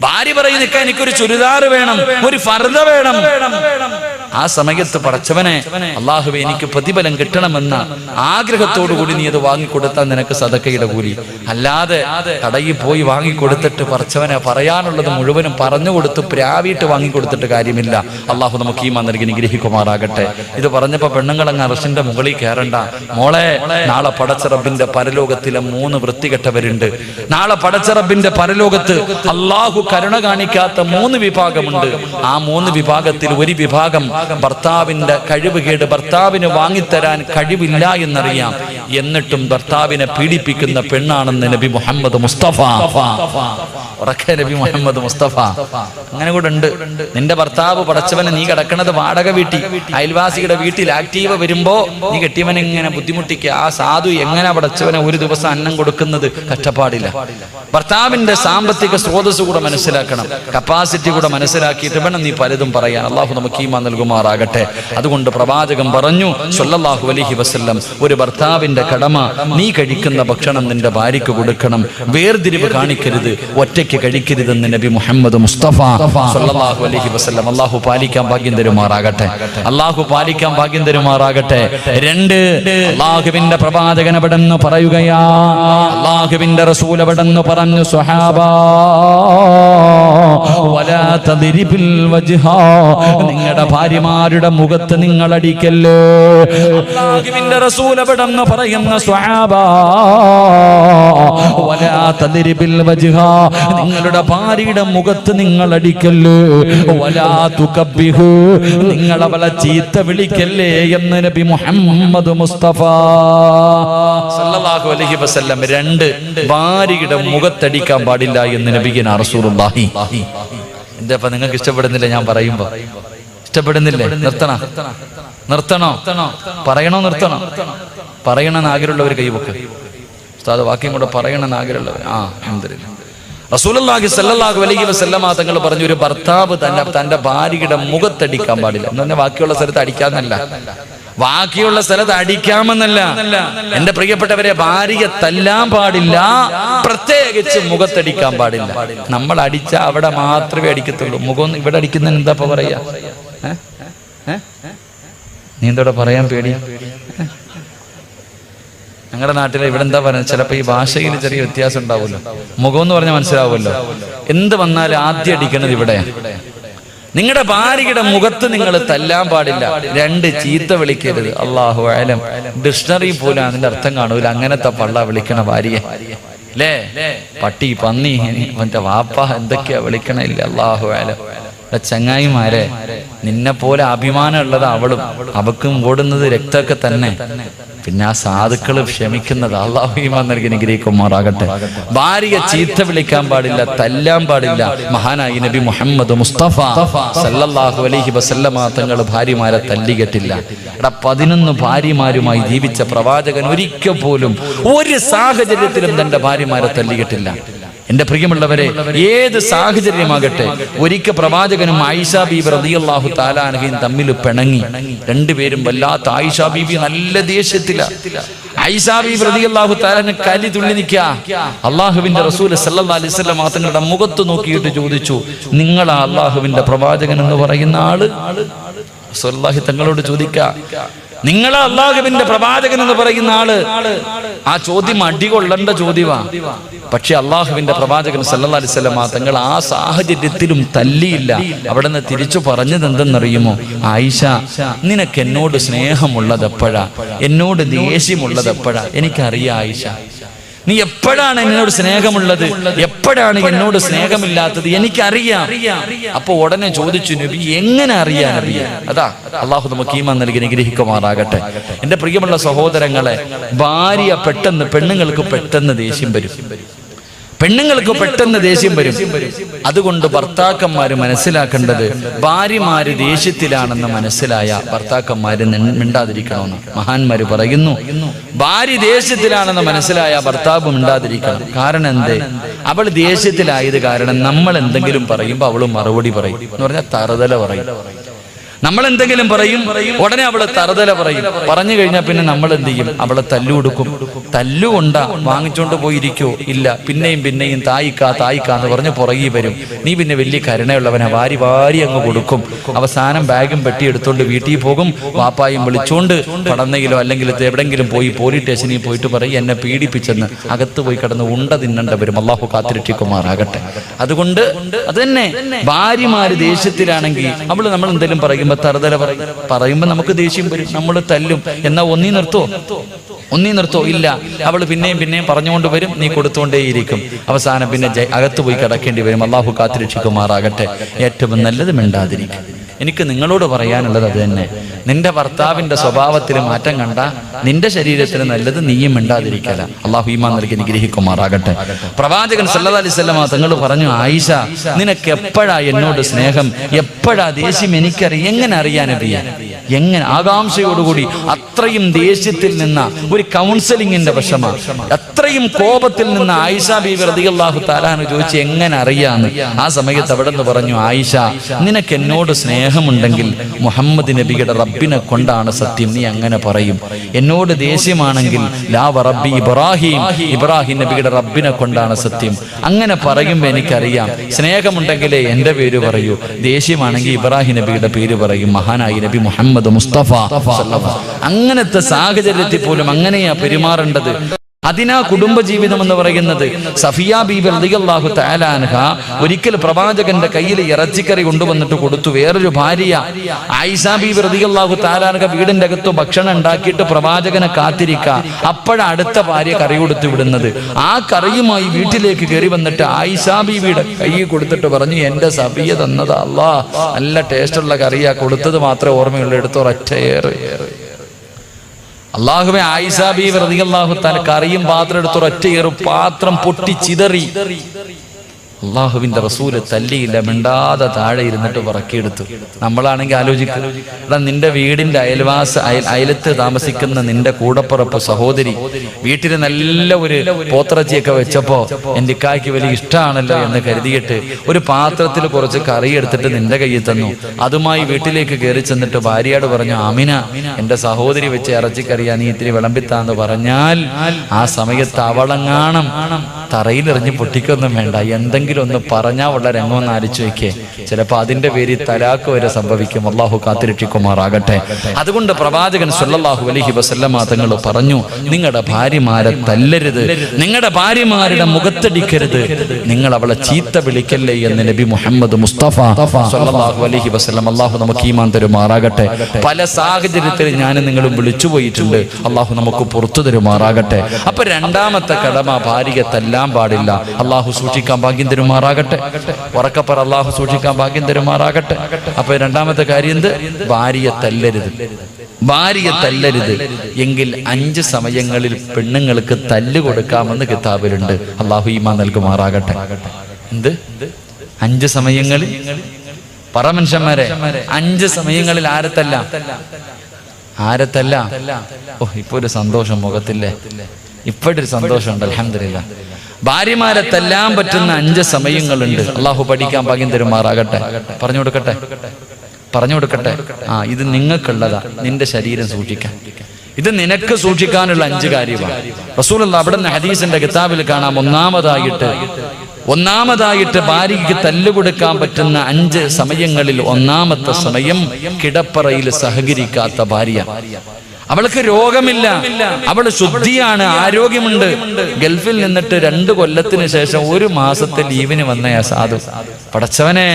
ഭാര്യ പറയുന്ന, എനിക്കൊരു ചുരിദാർ വേണം, ഒരു ഫർദ വേണം. ആ സമയത്ത് പടച്ചവനെ, അല്ലാഹുവേ എനിക്ക് പ്രതിഫലം കിട്ടണമെന്ന ആഗ്രഹത്തോടുകൂടി നീ അത് വാങ്ങിക്കൊടുത്താൽ നിനക്ക് സദക്കയുടെ കൂലി. അല്ലാതെ കടയിൽ പോയി വാങ്ങിക്കൊടുത്തിട്ട് പടച്ചവനെ പറയാനുള്ളത് മുഴുവനും പറഞ്ഞുകൊടുത്ത് പ്രാവിയിട്ട് വാങ്ങിക്കൊടുത്തിട്ട് കാര്യമില്ല. അള്ളാഹു നമുക്ക് ഈമാൻ നൽകി അനുഗ്രഹിക്കുമാറാകട്ടെ. ഇത് പറഞ്ഞപ്പോ പെണ്ണുങ്ങളങ്ങ് അർശിന്റെ മുകളിൽ കയറണ്ട മോളെ. നാളെ പടച്ച റബ്ബിന്റെ പരലോകത്തിലെ 3 വൃത്തികെട്ടവരുണ്ട്. നാളെ പടച്ച റബ്ബിന്റെ പരലോകത്ത് അള്ളാഹു കരുണ കാണിക്കാത്ത 3 വിഭാഗമുണ്ട്. ആ 3 വിഭാഗത്തിൽ ഒരു വിഭാഗം ഭർത്താവിന്റെ കഴിവുകേട്, ഭർത്താവിന് വാങ്ങിത്തരാൻ കഴിവില്ല എന്നറിയാം, എന്നിട്ടും ഭർത്താവിനെ പീഡിപ്പിക്കുന്ന പെണ്ണാണെന്ന് നബി മുഹമ്മദ് മുസ്തഫ. ഉറക്കെ നബി മുഹമ്മദ് മുസ്തഫ. അങ്ങനെ കൂടെ ഉണ്ട്. നിന്റെ ഭർത്താവ് പടച്ചവനെ, നീ കിടക്കണത് വാടക വീട്ടിൽ, അയൽവാസിയുടെ വീട്ടിൽ ആക്റ്റീവ് വരുമ്പോ നീ കെട്ടിയവനെ ഇങ്ങനെ ബുദ്ധിമുട്ടിക്കുക. ആ സാധു എങ്ങനെ പടച്ചവനെ ഒരു ദിവസം അന്നം കൊടുക്കുന്നത്? കഷ്ടപ്പാടില്ല. ഭർത്താവിന്റെ സാമ്പത്തിക സ്രോതസ് കൂടെ മനസ്സിലാക്കണം, കപ്പാസിറ്റി കൂടെ മനസ്സിലാക്കിയിട്ട് വേണം നീ പലതും പറയാൻ. അള്ളാഹു നമുക്ക് ഈമാൻ നൽകുമാറാകട്ടെ. അതുകൊണ്ട് പ്രവാചകൻ പറഞ്ഞു സ്വല്ലല്ലാഹു അലൈഹി വസല്ലം, ഒരു ഭർത്താവിന്റെ കടമ, നീ കഴിക്കുന്ന ഭക്ഷണം നിന്റെ ഭാര്യയ്ക്ക് കൊടുക്കണം, വേർതിരിവ് കാണിക്കരുത്, ഒറ്റയ്ക്ക് കഴിക്കരുതെന്ന് നബി മുഹമ്മദ് മുസ്തഫ സ്വല്ലല്ലാഹു അലൈഹി വസല്ലം. അള്ളാഹു പാലിക്കാൻ ഭാഗ്യം തരുമാറാകട്ടെ. അള്ളാഹു പാലിക്കാൻ ഭാഗ്യം തരുമാറാകട്ടെ. 2, അള്ളാഹുവിന്റെ പ്രവാചകൻ എവിടെന്ന് പറയുകയാ, അള്ളാഹുവിന്റെ റസൂൽ എവിടെന്ന് പറഞ്ഞു, സ്വഹാബാ വലാ തദ്രിബിൽ വജ്ഹ, നിങ്ങളുടെ ഭാര്യമാരുടെ മുഖത്ത് നിങ്ങൾ അടിക്കല്ലേ. അല്ലാഹുവിന്റെ റസൂൽ എവിടെന്ന് പറയുന്ന സ്വഹാബാ വലാ തദ്രിബിൽ വജ്ഹ, നിങ്ങളുടെ ഭാര്യയുടെ മുഖത്ത് നിങ്ങൾ അടിക്കല്ലേ. വലാ തുകബ്ബിഹു, നിങ്ങൾ അവളെ ചീത്ത വിളിക്കല്ലേ എന്ന് നബി മുഹമ്മദ് മുസ്തഫ സല്ലല്ലാഹു അലൈഹി വസല്ലം. 2, ഭാര്യയുടെ മുഖത്തടിക്കാൻ പാടില്ല എന്ന് നബിഗിന റസൂലുള്ളാഹി. എന്താ നിങ്ങൾക്ക് ഇഷ്ടപ്പെടുന്നില്ല ഞാൻ പറയുമ്പോ? ഇഷ്ടപ്പെടുന്നില്ലേ? നിർത്തണോ? പറയണമെന്ന് ആഗ്രഹമുള്ളവർ കൈവക്ക്. ഉസ്താദ് വാക്യം കൂടെ പറയണമെന്ന് ആഗ്രഹമുള്ളവർ. റസൂലുള്ളാഹി സ്വല്ലല്ലാഹു അലൈഹി വസല്ലം തങ്ങൾ പറഞ്ഞു, ഒരു ഭർത്താവ് തന്റെ ഭാര്യയുടെ മുഖത്തടിക്കാൻ പാടില്ല എന്ന് പറഞ്ഞാൽ ബാക്കിയുള്ള സ്ഥലത്ത് അടിക്കാന്നല്ല, ബാക്കിയുള്ള സ്ഥലത്ത് അടിക്കാമെന്നല്ല. എന്റെ പ്രിയപ്പെട്ടവരെ, ഭാര്യയെ തല്ലാൻ പാടില്ല, പ്രത്യേകിച്ച് മുഖത്തടിക്കാൻ പാടില്ല. നമ്മൾ അടിച്ച അവിടെ മാത്രമേ അടിക്കത്തുള്ളൂ. മുഖം ഇവിടെ അടിക്കുന്നതിന് എന്താ പറയാ? നീ എന്തോടെ പറയാൻ പേടി? ഞങ്ങളുടെ നാട്ടിലെ ഇവിടെ എന്താ പറയുന്നത്? ചിലപ്പോ ഈ ഭാഷയിൽ ചെറിയ വ്യത്യാസം ഉണ്ടാവുമല്ലോ. മുഖം എന്ന് പറഞ്ഞാൽ മനസ്സിലാവുമല്ലോ. എന്ത് വന്നാലും ആദ്യം അടിക്കുന്നത് ഇവിടെയാണ്. നിങ്ങളുടെ ഭാര്യയുടെ മുഖത്ത് നിങ്ങൾ തല്ലാൻ പാടില്ല. 2, ചീത്ത വിളിക്കരുത്. അല്ലാഹു അലം, ഡിക്ഷണറി പോലും അതിന്റെ അർത്ഥം കാണൂല. അങ്ങനത്തെ പള്ള വിളിക്കണ ഭാര്യയെ അല്ലേ? പട്ടി, പന്നി, മറ്റേ വാപ്പ എന്തൊക്കെയാ വിളിക്കണില്ല. അല്ലാഹു അലം. ചങ്ങായിമാരെ, നിന്നെ പോലെ അഭിമാനം ഉള്ളത് അവളും, അവക്കും ഓടുന്നത് രക്തമൊക്കെ തന്നെ. പിന്നെ ആ സാധുക്കള് ക്ഷമിക്കുന്നത്. അല്ലാഹു ഈമാൻ നൽകി അനുഗ്രഹിക്കുമാറാകട്ടെ. ഭാര്യയെ ചീത്ത വിളിക്കാൻ പാടില്ല, തല്ലാൻ പാടില്ല. മഹാനായി നബി മുഹമ്മദ് മുസ്തഫ സല്ലല്ലാഹു അലൈഹി വസല്ലമ തങ്ങൾ ഭാര്യമാരെ തല്ലികെട്ടില്ല. 11 ഭാര്യമാരുമായി ജീവിച്ച പ്രവാചകൻ ഒരിക്കൽ പോലും ഒരു സാഹചര്യത്തിലും തന്റെ ഭാര്യമാരെ തല്ലികെട്ടില്ല. എന്റെ പ്രിയമുള്ളവരെ, ഏത് സാഹചര്യമാകട്ടെ, ഒരിക്കൽ പ്രവാചകനും ആയിഷ ബീബി റളിയല്ലാഹു തആല അൻഹയും തമ്മിൽ പിണങ്ങി. 2 പേരും വല്ലാത്ത, ആയിഷ ബീബി നല്ല ദേഷ്യത്തില, ആയിഷ ബീവി റളിയല്ലാഹു തആല കലി തുള്ളി നിൽക്കുക. അള്ളാഹുവിന്റെ റസൂൽ സല്ലല്ലാഹു അലൈഹി വസല്ലം തങ്ങളുടെ മുഖത്ത് നോക്കിയിട്ട് ചോദിച്ചു, നിങ്ങളാ അള്ളാഹുവിന്റെ പ്രവാചകൻ എന്ന് പറയുന്ന ആള്? റസൂലുള്ളാഹി തങ്ങളോട് ചോദിക്കുക, നിങ്ങളാ അള്ളാഹുവിന്റെ പ്രവാചകൻ എന്ന് പറയുന്ന ആള്? ആ ചോദ്യം അടികൊള്ളേണ്ട ചോദ്യമാ. പക്ഷെ അള്ളാഹുവിന്റെ പ്രവാചകൻ സല്ലല്ലാഹു അലൈഹി വസല്ലം തങ്ങൾ ആ സാഹചര്യത്തിലും തല്ലിയില്ല. അവിടെ നിന്ന് തിരിച്ചു പറഞ്ഞത് എന്തെന്നറിയുമോ? ആയിഷ, നിനക്ക് എന്നോട് സ്നേഹമുള്ളത് എപ്പോഴാ, എന്നോട് ദേഷ്യമുള്ളത് എപ്പോഴാ? എനിക്കറിയാം ആയിഷ, നീ എപ്പോഴാണ് എന്നോട് സ്നേഹമുള്ളത്, എപ്പോഴാണ് എന്നോട് സ്നേഹമില്ലാത്തത്, എനിക്കറിയാം. അപ്പൊ ഉടനെ ചോദിച്ചു, നബി എങ്ങനെ അറിയാൻ? നബിയെ, അതാ അള്ളാഹു നമുക്ക് ഈമാൻ നൽകി അനുഗ്രഹിക്കുമാറാകട്ടെ. എന്റെ പ്രിയമുള്ള സഹോദരങ്ങളെ, ഭാര്യ പെട്ടെന്ന്, പെണ്ണുങ്ങൾക്ക് പെട്ടെന്ന് ദേഷ്യം വരും, പെണ്ണുങ്ങൾക്ക് പെട്ടെന്ന് ദേഷ്യം വരും. അതുകൊണ്ട് ഭർത്താക്കന്മാര് മനസ്സിലാക്കേണ്ടത്, ഭാര്യമാര് ദേഷ്യത്തിലാണെന്ന് മനസ്സിലായ ഭർത്താക്കന്മാര് മിണ്ടാതിരിക്കണമെന്ന് മഹാന്മാര് പറയുന്നു. ഭാര്യ ദേഷ്യത്തിലാണെന്ന് മനസ്സിലായ ഭർത്താവ് മിണ്ടാതിരിക്കണം. കാരണം എന്തേ? അവൾ ദേഷ്യത്തിലായത് കാരണം നമ്മൾ എന്തെങ്കിലും പറയുമ്പോ അവള് മറുപടി പറയും എന്ന് പറഞ്ഞാൽ തറുതല പറയും. നമ്മൾ എന്തെങ്കിലും പറയും, ഉടനെ അവള് തറുതല പറയും. പറഞ്ഞു കഴിഞ്ഞാൽ പിന്നെ നമ്മൾ എന്ത് ചെയ്യും? അവളെ തല്ലുകൊടുക്കും. തല്ലുകൊണ്ടാ വാങ്ങിച്ചോണ്ട് പോയിരിക്കോ? ഇല്ല. പിന്നെയും പിന്നെയും തായിക്കാന്ന് പറഞ്ഞ് പുറകെ വരും. നീ പിന്നെ വലിയ കരുണയുള്ളവനെ, വാരി അങ്ങ് കൊടുക്കും. അവസാനം ബാഗും പെട്ടി എടുത്തോണ്ട് വീട്ടിൽ പോകും. വാപ്പായും വിളിച്ചോണ്ട് പടന്നയിലോ അല്ലെങ്കിൽ എവിടെങ്കിലും പോയി പോലീസ് സ്റ്റേഷനിൽ പോയിട്ട് പറയും, എന്നെ പീഡിപ്പിച്ചെന്ന്. അകത്ത് പോയി കിടന്ന് ഉണ്ട തിന്നണ്ട വരും. അള്ളാഹു കാത്തിരക്ഷിക്കുമാറാകട്ടെ. അതുകൊണ്ട് അത് തന്നെ, ഭാര്യമാര് ദേഷ്യത്തിലാണെങ്കിൽ അവള് നമ്മൾ എന്തെങ്കിലും പറയും, തറുതല പറയുമ്പോ നമുക്ക് ദേഷ്യം വരും, നമ്മൾ തല്ലും. എന്നാ ഒന്നീ നിർത്തോ? ഇല്ല. അവള് പിന്നെയും പറഞ്ഞുകൊണ്ട് വരും, നീ കൊടുത്തുകൊണ്ടേയിരിക്കും. അവസാനം പിന്നെ അകത്ത് പോയി കിടക്കേണ്ടി വരും. അള്ളാഹു കാത്തിരക്ഷിക്കുമാറാകട്ടെ. ഏറ്റവും നല്ലത് മിണ്ടാതിരിക്കും. എനിക്ക് നിങ്ങളോട് പറയാനുള്ളത് അത് തന്നെ. നിന്റെ ഭർത്താവിന്റെ സ്വഭാവത്തിൽ മാറ്റം കണ്ട നിന്റെ ശരീരത്തിന് നല്ലത് നീയും മിണ്ടാതിരിക്കല. അള്ളാഹു ഈമാൻ നൽകി അനുഗ്രഹിക്കുമാറാകട്ടെ. പ്രവാചകൻ സല്ലല്ലാഹു അലൈഹി വസല്ലം തങ്ങൾ പറഞ്ഞു, ആയിഷ, നിനക്ക് എപ്പോഴാ എന്നോട് സ്നേഹം, എപ്പോഴാ ദേഷ്യം എനിക്കറിയാം. എങ്ങനെ അറിയാൻ നബിയെ? എങ്ങനെ? ആകാംക്ഷയോടുകൂടി അത്രയും ദേഷ്യത്തിൽ നിന്ന ഒരു കൗൺസിലിങ്ങിന്റെ വശമാ, അത്രയും കോപത്തിൽ നിന്ന് ആയിഷ ബീവി റളിയല്ലാഹു തആല ചോദിച്ചു, എങ്ങനെ അറിയാന്ന്? ആ സമയത്ത് അവിടെ നിന്ന് പറഞ്ഞു, ആയിഷ, നിനക്ക് എന്നോട് സ്നേഹമുണ്ടെങ്കിൽ മുഹമ്മദ് നബിയുടെ റബ്ബിനെ കൊണ്ടാണ് സത്യം, നീ അങ്ങനെ പറയും. എന്നോട് ദേഷ്യമാണെങ്കിൽ ലാ റബ്ബി ഇബ്രാഹിം നബിയുടെ റബ്ബിനെ കൊണ്ടാണ് സത്യം. അങ്ങനെ പറയുമ്പോൾ എനിക്കറിയാം. സ്നേഹമുണ്ടെങ്കിലേ എന്റെ പേര് പറയൂ, ദേഷ്യമാണെങ്കിൽ ഇബ്രാഹിം നബിയുടെ പേര് പറയും. മഹാനായ നബി മുഹമ്മദ് മുസ്തഫ. അങ്ങനത്തെ സാഹചര്യത്തിൽ പോലും അങ്ങനെയാ പെരുമാറേണ്ടത്. അതിനാ കുടുംബജീവിതം എന്ന് പറയുന്നത്. സഫിയ ബീബി റളിയല്ലാഹു തആല അൻഹ ഒരിക്കൽ പ്രവാചകന്റെ കയ്യിൽ ഇറച്ചിക്കറി കൊണ്ടുവന്നിട്ട് കൊടുത്തു. വേറൊരു ഭാര്യ ആയിഷ ബീബി റളിയല്ലാഹു തആല അൻഹ വീടിന്റെ അകത്ത് ഭക്ഷണം ഉണ്ടാക്കിയിട്ട് പ്രവാചകനെ കാത്തിരിക്കുക. അപ്പോഴാണ് അടുത്ത ഭാര്യ കറി കൊടുത്തു വിടുന്നത്. ആ കറിയുമായി വീട്ടിലേക്ക് കയറി വന്നിട്ട് ആയിഷ ബീവിയുടെ കൈ കൊടുത്തിട്ട് പറഞ്ഞു, എന്റെ സഫിയ തന്നതാ, അല്ലാഹ് നല്ല ടേസ്റ്റുള്ള കറിയാ, കൊടുത്തത് മാത്രമേ ഓർമ്മയുള്ളൂ, എടുത്തോ ഒറ്റയേറെ. അള്ളാഹുവേ, ആയിഷ ബീവി റളിയല്ലാഹു തആല കറിയും പാത്രം എടുത്തു, ഒറ്റയേറും പാത്രം പൊട്ടി ചിതറി. അള്ളാഹുവിന്റെ റസൂല് തല്ലിയില്ല, മിണ്ടാതെ താഴെ ഇരുന്നിട്ട് പറക്കിയെടുത്തു. നമ്മളാണെങ്കിൽ ആലോചിക്കും, എടാ നിന്റെ വീടിന്റെ അയലത്ത് താമസിക്കുന്ന നിന്റെ കൂടപ്പുറപ്പ് സഹോദരി വീട്ടിൽ നല്ല ഒരു പോത്തിറച്ചിയൊക്കെ വെച്ചപ്പോ എന്റെ ഇക്കായ്ക്ക് വലിയ ഇഷ്ടമാണല്ലോ എന്ന് കരുതിയിട്ട് ഒരു പാത്രത്തിൽ കുറച്ച് കറി എടുത്തിട്ട് നിന്റെ കയ്യിൽ തന്നു. അതുമായി വീട്ടിലേക്ക് കയറി ചെന്നിട്ട് ഭാര്യയോട് പറഞ്ഞു, ആമിന, എന്റെ സഹോദരി വെച്ച് ഇറച്ചിക്കറിയാ, നീ ഇത്തിരി വിളമ്പിത്താന്ന് പറഞ്ഞാൽ ആ സമയത്ത് അവളങ്ങാണം തറയിലെറിഞ്ഞ് പൊട്ടിക്കൊന്നും വേണ്ട, എന്തെങ്കിലും ഒന്ന് പറഞ്ഞാൽ ഉള്ള രംഗമൊന്ന് ആലോചിച്ച് വെക്കേ. ചിലപ്പോ അതിന്റെ പേരിൽ തലാക്ക് വരെ സംഭവിക്കും. അള്ളാഹു കാത്തിരക്ഷിക്കുമാറാകട്ടെ. അതുകൊണ്ട് പ്രവാചകൻ സല്ലല്ലാഹു അലൈഹി വസല്ലമ തങ്ങൾ പറഞ്ഞു, നിങ്ങളുടെ ഭാര്യമാരെ തല്ലരുത്, നിങ്ങളുടെ ഭാര്യമാരുടെ മുഖത്തടിക്കരുത്, നിങ്ങൾ അവളെ ചീത്ത വിളിക്കല്ലേ എന്ന് നബി മുഹമ്മദ് മുസ്തഫ സല്ലല്ലാഹു അലൈഹി വസല്ലം. അള്ളാഹു നമുക്ക് ഈമാൻ തരുമാറാകട്ടെ. പല സാഹചര്യത്തിൽ ഞാനും നിങ്ങളും വിളിച്ചുപോയിട്ടുണ്ട്. അള്ളാഹു നമുക്ക് പുറത്തു തരുമാറാകട്ടെ. അപ്പൊ രണ്ടാമത്തെ കടമ, ഭാര്യയെ തല്ലാൻ പാടില്ല. അള്ളാഹു സൂക്ഷിക്കാൻ ഭാഗ്യം തരുമാറാകട്ടെ. ഉറക്കപ്പറ, അള്ളാഹു സൂക്ഷിക്കാൻ ഭാഗ്യം തരുമാറാകട്ടെ. അപ്പൊ രണ്ടാമത്തെ കാര്യം എന്ത്? ഭാര്യയെ തല്ലരുത്. എങ്കിൽ 5 സമയങ്ങളിൽ പെണ്ണുങ്ങൾക്ക് തല്ല് കൊടുക്കാമെന്ന് കിതാബിലുണ്ട്. അള്ളാഹു ഈമാൻ നൽകുമാറാകട്ടെ. എന്ത് 5 സമയങ്ങളിൽ? പറ മനുഷ്യന്മാരെ, 5 സമയങ്ങളിൽ ആരത്തല്ല? ഓ, ഇപ്പൊ ഒരു സന്തോഷം മുഖത്തില്ലേ? ഇപ്പോഴൊരു സന്തോഷമുണ്ട്, അൽഹംദുലില്ലാ. ഭാര്യമാരെ തല്ലാൻ പറ്റുന്ന 5 സമയങ്ങളുണ്ട്. അള്ളാഹു പഠിക്കാൻ ഭാഗ്യം തരുമാറാകട്ടെ. പറഞ്ഞു കൊടുക്കട്ടെ. ഇത് നിങ്ങൾക്കുള്ളതാ, നിന്റെ ശരീരം സൂക്ഷിക്കാൻ. ഇത് നിനക്ക് സൂക്ഷിക്കാനുള്ള 5 കാര്യമാണ്. റസൂലുള്ളാഹി അവിടുന്ന് ഹദീസിന്റെ കിതാബിൽ കാണാം, ഒന്നാമതായിട്ട് ഭാര്യയ്ക്ക് തല്ലുകൊടുക്കാൻ പറ്റുന്ന 5 സമയങ്ങളിൽ ഒന്നാമത്തെ സമയം കിടപ്പറയിൽ സഹകരിക്കാത്ത ഭാര്യ. അവൾക്ക് രോഗമില്ല, അവള് ശുദ്ധിയാണ്, ആരോഗ്യമുണ്ട്. ഗൾഫിൽ നിന്നിട്ട് 2 കൊല്ലത്തിന് ശേഷം 1 മാസത്തെ ലീവിന് വന്ന സാധു പടച്ചവനെ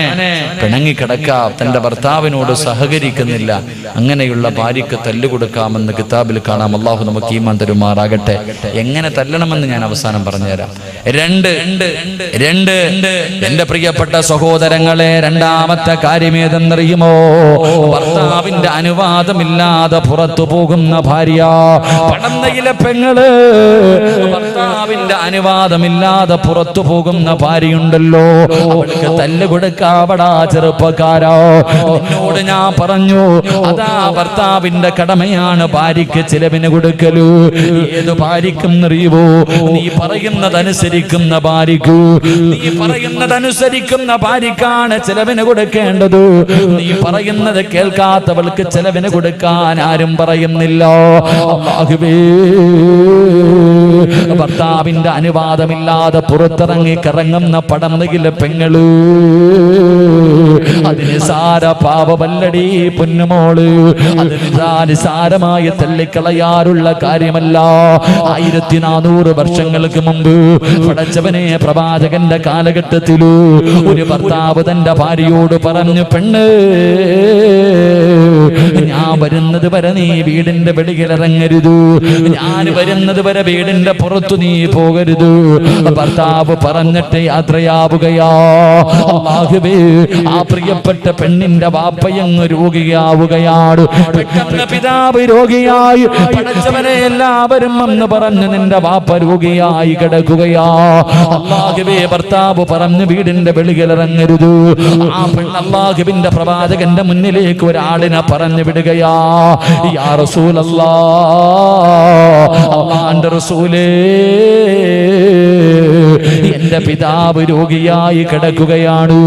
പിണങ്ങിക്കിടക്ക, തന്റെ ഭർത്താവിനോട് സഹകരിക്കുന്നില്ല. അങ്ങനെയുള്ള ഭാര്യയ്ക്ക് തല്ലുകൊടുക്കാമെന്ന് കിതാബിൽ കാണാം. അള്ളാഹു നമുക്ക് ഈമാൻ തരുമാറാകട്ടെ. എങ്ങനെ തല്ലണമെന്ന് ഞാൻ അവസാനം പറഞ്ഞുതരാം. 2 എന്റെ പ്രിയപ്പെട്ട സഹോദരങ്ങളെ, രണ്ടാമത്തെ കാര്യമേതെന്നറിയുമോ? ഭർത്താവിന്റെ അനുവാദമില്ലാതെ പുറത്തു പോകുന്ന ഭാര്യ, പടന്നയിലെ പെങ്ങള്, ഭർത്താവിന്റെ അനുവാദമില്ലാതെ പുറത്തു പോകുന്ന ഭാര്യയുണ്ടല്ലോ, അവൾക്ക് തല്ലുകൊടുക്കാവടാ ചെറുപ്പക്കാരാ. എന്നോട് ഞാൻ പറഞ്ഞു, അതാ ഭർത്താവിന്റെ കടമയാണ് ഭാര്യയ്ക്ക് ചിലവിന് കൊടുക്കലു. ഏത് ഭാര്യയ്ക്കും അറിയുമോ? നീ പറയുന്നതനുസരിക്കുന്ന ഭാര്യയ്ക്ക്, നീ പറയുന്നതനുസരിക്കുന്ന ഭാര്യക്കാണ് ചിലവിന് കൊടുക്കേണ്ടത്. നീ പറയുന്നത് കേൾക്കാത്തവൾക്ക് ചിലവിന് കൊടുക്കാൻ ആരും പറയുന്നില്ല. അല്ലാഹുവേ, ഭർത്താവിന്റെ അനുവാദമില്ലാതെ പുറത്തിറങ്ങി കറങ്ങുന്ന പടന്നയിലെ പെങ്ങള്, അതിന് സാര പാപമല്ലടി പൊന്നുമോള്. അത് നിസാരമായി തള്ളിക്കളയാറുള്ള കാര്യമല്ല. 1400 വർഷങ്ങൾക്ക് മുമ്പ് പടച്ചവനെ, പ്രവാചകന്റെ കാലഘട്ടത്തില് ഒരു ഭർത്താവ് തന്റെ ഭാര്യയോട് പറഞ്ഞു, പെണ്ണ്, ഞാൻ വരുന്നത് വരെ നീ വീടിന്റെ വെളിയിൽ ഇറങ്ങരുത്, ഞാൻ വരുന്നത് വരെ വീടിന്റെ പുറത്തു നീ പോകരുത്. ഭർത്താവ് പറഞ്ഞിട്ട് യാത്രയാവുകയാ. അല്ലാഹുവേ, ആ പ്രിയപ്പെട്ട പെണ്ണിന്റെ വാപ്പയങ്ങ് രോഗിയാവുകയാണ്. പെട്ടെന്ന് പിതാവ് രോഗിയായി. പടച്ചവനെ, എല്ലാവരും എന്ന് പറഞ്ഞു നിന്റെ വാപ്പ രോഗിയായി കിടക്കുകയാ. അല്ലാഹുവേ, ഭർത്താവ് പറഞ്ഞു വീടിന്റെ വെളിയിൽ ഇറങ്ങരുത്. ആ പെണ്ണ് അല്ലാഹുവിന്റെ പ്രവാചകന്റെ മുന്നിലേക്ക് ഒരാളിനെ പറഞ്ഞു വിടുകയാ. യാ റസൂലല്ലാഹ്, അല്ലാഹുവിന്റെ റസൂലേ, എന്റെ പിതാവ് രോഗിയായി കിടക്കുകയാണ്,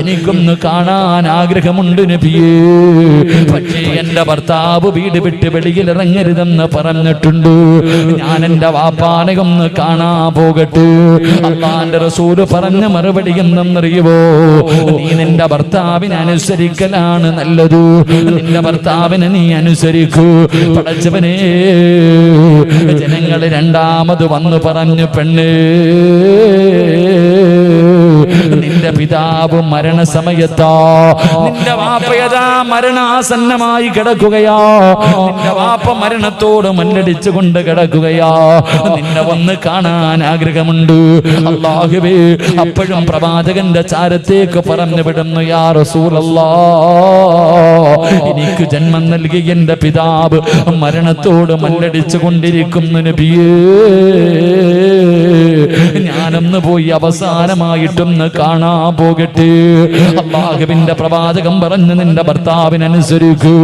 എനിക്കൊന്ന് കാണാൻ ആഗ്രഹമുണ്ട് നബിയേ. പക്ഷേ എന്റെ ഭർത്താവ് വീട് വിട്ട് വെളിയിൽ ഇറങ്ങരുതെന്ന് പറഞ്ഞിട്ടുണ്ട്. ഞാൻ എന്റെ വാപ്പാനെ ഒന്ന് കാണാൻ പോകട്ടെ. അല്ലാഹുവിന്റെ റസൂല് പറഞ്ഞ മറുപടി എന്തെന്നറിയുമോ? നീ നിന്റെ ഭർത്താവിനെ അനുസരിക്കലാണ് നല്ലത്. നിന്റെ ഭർത്താവിനെ നീ അനുസരിക്കൂ. പടച്ചവനെ, ജനങ്ങൾ രണ്ടാമത് വന്നു പറഞ്ഞു, പെണ്ണേ, നിന്റെ പിതാവ് മരണസമയത്താ, നിന്റെ വാപ്പയതാ മരണാസന്നമായി കിടക്കുകയാ. നിന്റെ വാപ്പ മരണത്തോട് മല്ലടിച്ചുകൊണ്ട് കിടക്കുകയാ. നിന്നെ ഒന്ന് കാണാൻ ആഗ്രഹമുണ്ട്. അല്ലാഹുവേ, അപ്പോഴും പ്രവാചകന്റെ ചാരത്തേക്ക് പറഞ്ഞു വിടുന്നു, യാ റസൂലല്ലാഹ്, എനിക്ക് ജന്മം നൽകി എന്റെ പിതാവ് മരണത്തോട് മല്ലടിച്ചു കൊണ്ടിരിക്കുന്നു നബിയേ. ഞാനൊന്ന് പോയി അവസാനമായിട്ടൊന്ന് കാണാൻ പോകട്ടെ. അല്ലാഹുവിന്റെ പ്രവാചകൻ പറഞ്ഞു, നിന്റെ ഭർത്താവിനനുസരിക്കൂ.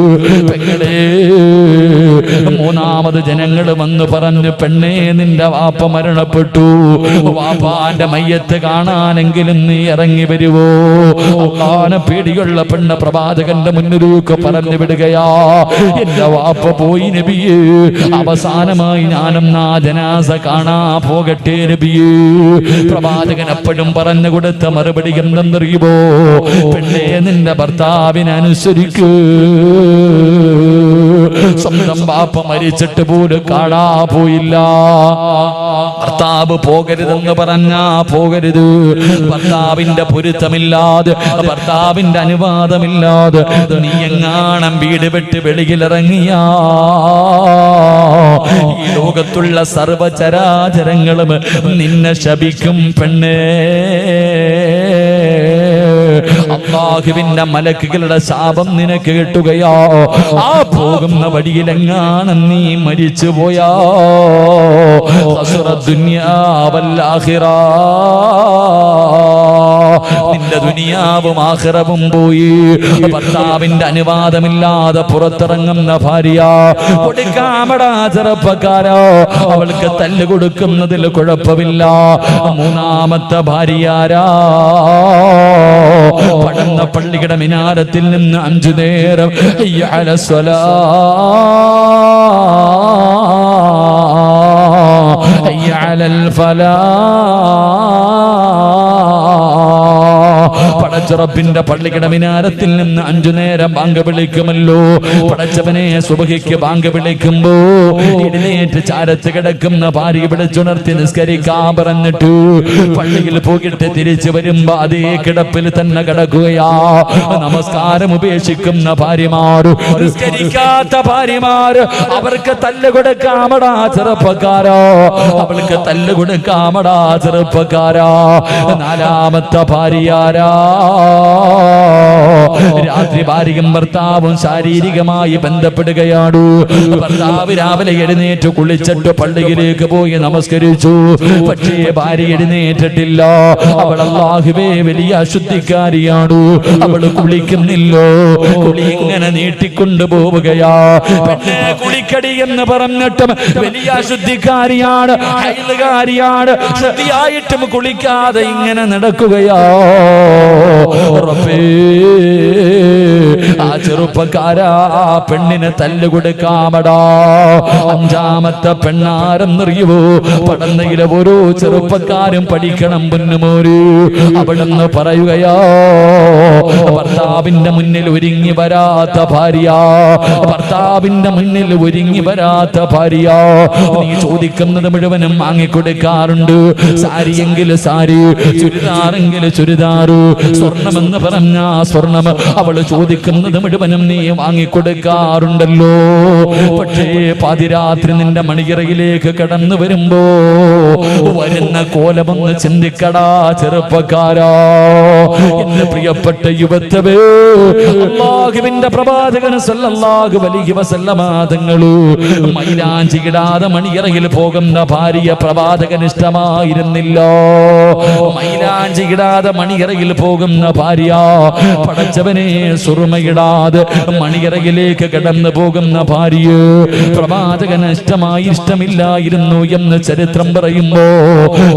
പെങ്ങളെ, മൂന്നാമത് ജനങ്ങൾ വന്ന് പറഞ്ഞു, പെണ്ണേ, നിന്റെ വാപ്പ മരണപ്പെട്ടു. വാപ്പാന്റെ മയ്യത്ത് കാണാനെങ്കിലും നീ ഇറങ്ങി വരുവോ? അല്ലാഹുവിനെ പേടിയുള്ള പെണ്ണ് പ്രവാചകന്റെ മുന്നിലേക്ക് പറഞ്ഞു വിടുകയാ. എന്റെ വാപ്പ പോയി നബിയേ, അവസാനമായി ഞാനും ആ ജനാസ കാണാ പോകട്ടെ നബിയേ. പ്രവാചകൻ എപ്പോഴും പറഞ്ഞു കൊടുത്ത മറുപടി എന്തെന്നറിയുമോ? പെണ്ണേ, നിന്റെ ഭർത്താവിനെ അനുസരിക്കൂ. സ്വന്തം ബാപ്പ മരിച്ചിട്ട് പോലും കാണാ പോയില്ല. ഭർത്താവ് പോകരുതെന്ന് പറഞ്ഞാ പോകരുത്. ഭർത്താവിന്റെ പൊരുത്തമില്ലാതെ, ഭർത്താവിന്റെ അനുവാദമില്ലാതെ നീ എങ്ങാണം വീട് വിട്ട് വെളിയിലിറങ്ങിയാ, ഈ ലോകത്തുള്ള സർവചരാചരങ്ങളും നിന്നെ ശപിക്കും പെണ്ണേ. അല്ലാഹുവിന്റെ മലക്കുകളുടെ ശാപം നിനക്ക് കിട്ടുകയോ? ആ പോകുന്ന വഴിയിലെങ്ങാനും നീ മരിച്ചു പോയാ, നിന്റെ ദുനിയാവും ആഖിറവും പോയി. ഭർത്താവിന്റെ അനുവാദമില്ലാതെ പുറത്തിറങ്ങുന്ന ഭാര്യ, കൊടുക്കാമടാ ചെറുപ്പക്കാരോ, അവൾക്ക് തല്ല് കൊടുക്കുന്നതിൽ കുഴപ്പമില്ല. മൂന്നാമത്തെ ഭാര്യയാരാ? പടന്ന പള്ളിയുടെ മിനാരത്തിൽ നിന്ന് 5 നേരം ഹയ്യ അലൽ പടച്ചുറപ്പിന്റെ പള്ളിയുടെ മിനാരത്തിൽ നിന്ന് 5 നേരം ബാങ്ക് വിളിക്കുമല്ലോ. പടച്ചവനെ സുബഹിക്ക് ബാങ്ക് വിളിക്കുമ്പോ എഴുന്നേറ്റ് ചാരത്ത് കിടക്കുന്ന ഭാര്യ വിളിച്ചുണർത്തി നിസ്കരിക്കാൻ പറഞ്ഞിട്ട് പള്ളിയിൽ പോയിട്ട് തിരിച്ചു വരുമ്പോ അതേ കിടപ്പിൽ തന്നെ കിടക്കുകയാ. നമസ്കാരം ഉപേക്ഷിക്കുന്ന ഭാര്യമാര്, നിസ്കരിക്കാത്ത ഭാര്യമാര്, അവർക്ക് തല്ല് കൊടുക്കാമടാ ചെറുപ്പക്കാരോ, അവൾക്ക് തല്ല് കൊടുക്കാമടാ ചെറുപ്പക്കാരാ. 4ാമത്തെ ഭാര്യയാരാ? രാത്രി ഭാര്യയും ഭർത്താവും ശാരീരികമായി ബന്ധപ്പെടുകയാണ്. ഭർത്താവ് രാവിലെ എഴുന്നേറ്റ് കുളിച്ചിട്ട് പള്ളിയിലേക്ക് പോയി നമസ്കരിച്ചു. പക്ഷേ ഭാര്യ എഴുന്നേറ്റിട്ടില്ല. അവൾ അല്ലാഹുവേ വലിയ അശുദ്ധിക്കാരിയാണ്. അവൾ കുളിക്കുന്നില്ലോ. കുളി ഇങ്ങനെ നീട്ടിക്കൊണ്ടു പോവുകയാ. പിന്നെ കുളിക്കടി എന്ന് പറഞ്ഞിട്ടും വലിയ അശുദ്ധിക്കാരിയാണ്, ഹൈലുകാരിയാണ്. ശുദ്ധിയായിട്ടും കുളിക്കാതെ ഇങ്ങനെ നടക്കുകയാ. റബ്ബേ, ആ ചെറുപ്പക്കാരാ പെണ്ണിന് തല്ല് കൊടുക്കാമടാ. 5ാമത്തെ പെണ്ണാരെന്നറിയുവോ? പടന്നയിലെ ഓരോ ചെറുപ്പക്കാരും പഠിക്കണം പൊന്നുമോര്. അവിടെന്ന് പറയുകയോ, ഭർത്താവിന്റെ മുന്നിൽ ഒരുങ്ങി വരാത്ത ഭാര്യ, ഭർത്താവിന്റെ മുന്നിൽ ഒരുങ്ങി വരാത്ത ഭാര്യ, നീ ചോദിക്കുന്നത് മുഴുവനും വാങ്ങിക്കൊടുക്കാറുണ്ട്. സാരിയെങ്കിൽ സാരി, ചുരിദാറെങ്കിൽ ചുരിദാറ്, സ്വർണമെന്ന് പറഞ്ഞ സ്വർണം, അവള് ചോദിക്കുന്നത് മുഴുവനും നീ വാങ്ങിക്കൊടുക്കാറുണ്ടല്ലോ. പക്ഷേ പാതിരാത്രി നിന്റെ മണിയറയിലേക്ക് കടന്നു വരുമ്പോ വരുന്ന കോലമൊന്ന് ചിന്തിക്കടാ ചെറുപ്പക്കാരാ. എന്റെ പ്രിയപ്പെട്ട യുവത്വേ, അല്ലാഹുവിന്റെ പ്രവാചകൻ സല്ലല്ലാഹു അലൈഹി വസല്ലമ തങ്ങള് മൈലാഞ്ചി ഇടാതെ മണിയറയിൽ പോകുന്ന ഭാര്യ പ്രവാചകൻ ഇഷ്ടമായിരുന്നില്ല. മൈലാഞ്ചി ഇടാതെ മണിയറയിൽ പോകുന്ന ഭാര്യ, പടച്ചവനെ സുറുമയിടാതെ മണിയറയിലേക്ക് കടന്നു പോകുന്ന ഭാര്യ പ്രവാചകന് ഇഷ്ടമില്ലായിരുന്നു എന്ന് ചരിത്രം പറയുമ്പോ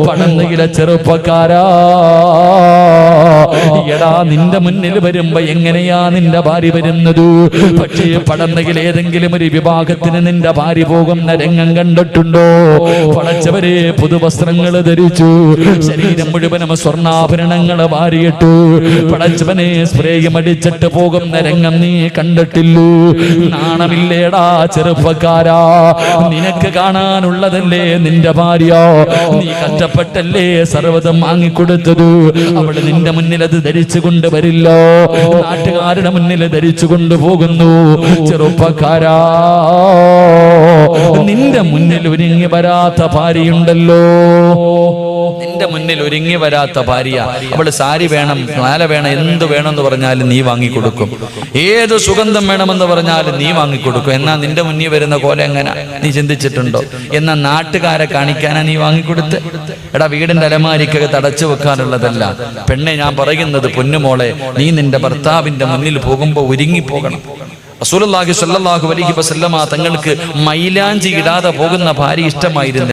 പടന്നയിലെ ചെറുപ്പക്കാരാ, എടാ നിന്റെ മുന്നിൽ വരുമ്പോ എങ്ങനെയാ നിന്റെ ഭാര്യ വരുന്നത്? പക്ഷേ പടന്നയിൽ ഏതെങ്കിലും ഒരു വിഭാഗത്തിന് നിന്റെ ഭാര്യ പോകുന്ന രംഗം കണ്ടിട്ടുണ്ടോ? പടച്ചവരെ പുതുവസ്ത്രങ്ങൾ ധരിച്ചു, ശരീരം മുഴുവനും സ്വർണ്ണാഭരണങ്ങൾ വാരിയിട്ടു, പടച്ചവനെ സ്പ്രേയും അടിച്ചിട്ട് പോകുന്ന രംഗം നീ കണ്ടിട്ടില്ലൂ? നാണമില്ലേടാ ചെറുപ്പക്കാരാ? നിനക്ക് കാണാനുള്ളതല്ലേ നിന്റെ ഭാര്യ? നീ കഷ്ടപ്പെട്ടല്ലേ സർവ്വതം വാങ്ങിക്കൊടുത്തത്? അവള് നിന്റെ മുന്നിൽ അത് ധരിച്ചു കൊണ്ടുവരില്ലോ, നാട്ടുകാരുടെ മുന്നിൽ ധരിച്ചു കൊണ്ടുപോകുന്നു. ചെറുപ്പക്കാരാ, നിന്റെ മുന്നിൽ ഒരുങ്ങി വരാത്ത ഭാര്യയുണ്ടല്ലോ. നിന്റെ മുന്നിൽ ഒരുങ്ങി വരാത്ത ഭാര്യ, അവള് സാരി വേണം, മാല വേണം, എന്ത് വേണമെന്ന് പറഞ്ഞാലും നീ വാങ്ങിക്കൊടുക്കും. ഏത് സുഗന്ധം വേണമെന്ന് പറഞ്ഞാലും നീ വാങ്ങിക്കൊടുക്കും. എന്നാ നിന്റെ മുന്നിൽ വരുന്ന കോല എങ്ങനെ നീ ചിന്തിച്ചിട്ടുണ്ടോ? എന്നാ നാട്ടുകാരെ കാണിക്കാനാ നീ വാങ്ങിക്കൊടുത്ത്? എടാ, വീടിന്റെ അലമാരിക്കകത്ത് അടച്ചു വെക്കാനുള്ളതല്ല പെണ്ണെ ഞാൻ പറയുന്നത്. പൊന്നുമോളെ, നീ നിന്റെ ഭർത്താവിന്റെ മുന്നിൽ പോകുമ്പോ ഒരുങ്ങി പോകണം. റസൂലുള്ളാഹി സ്വല്ലല്ലാഹു അലൈഹി വസല്ലമ തങ്ങൾക്ക് മൈലാഞ്ചി ഇടാതെ പോകുന്ന ഭാര്യ ഇഷ്ടമായിരുന്നു.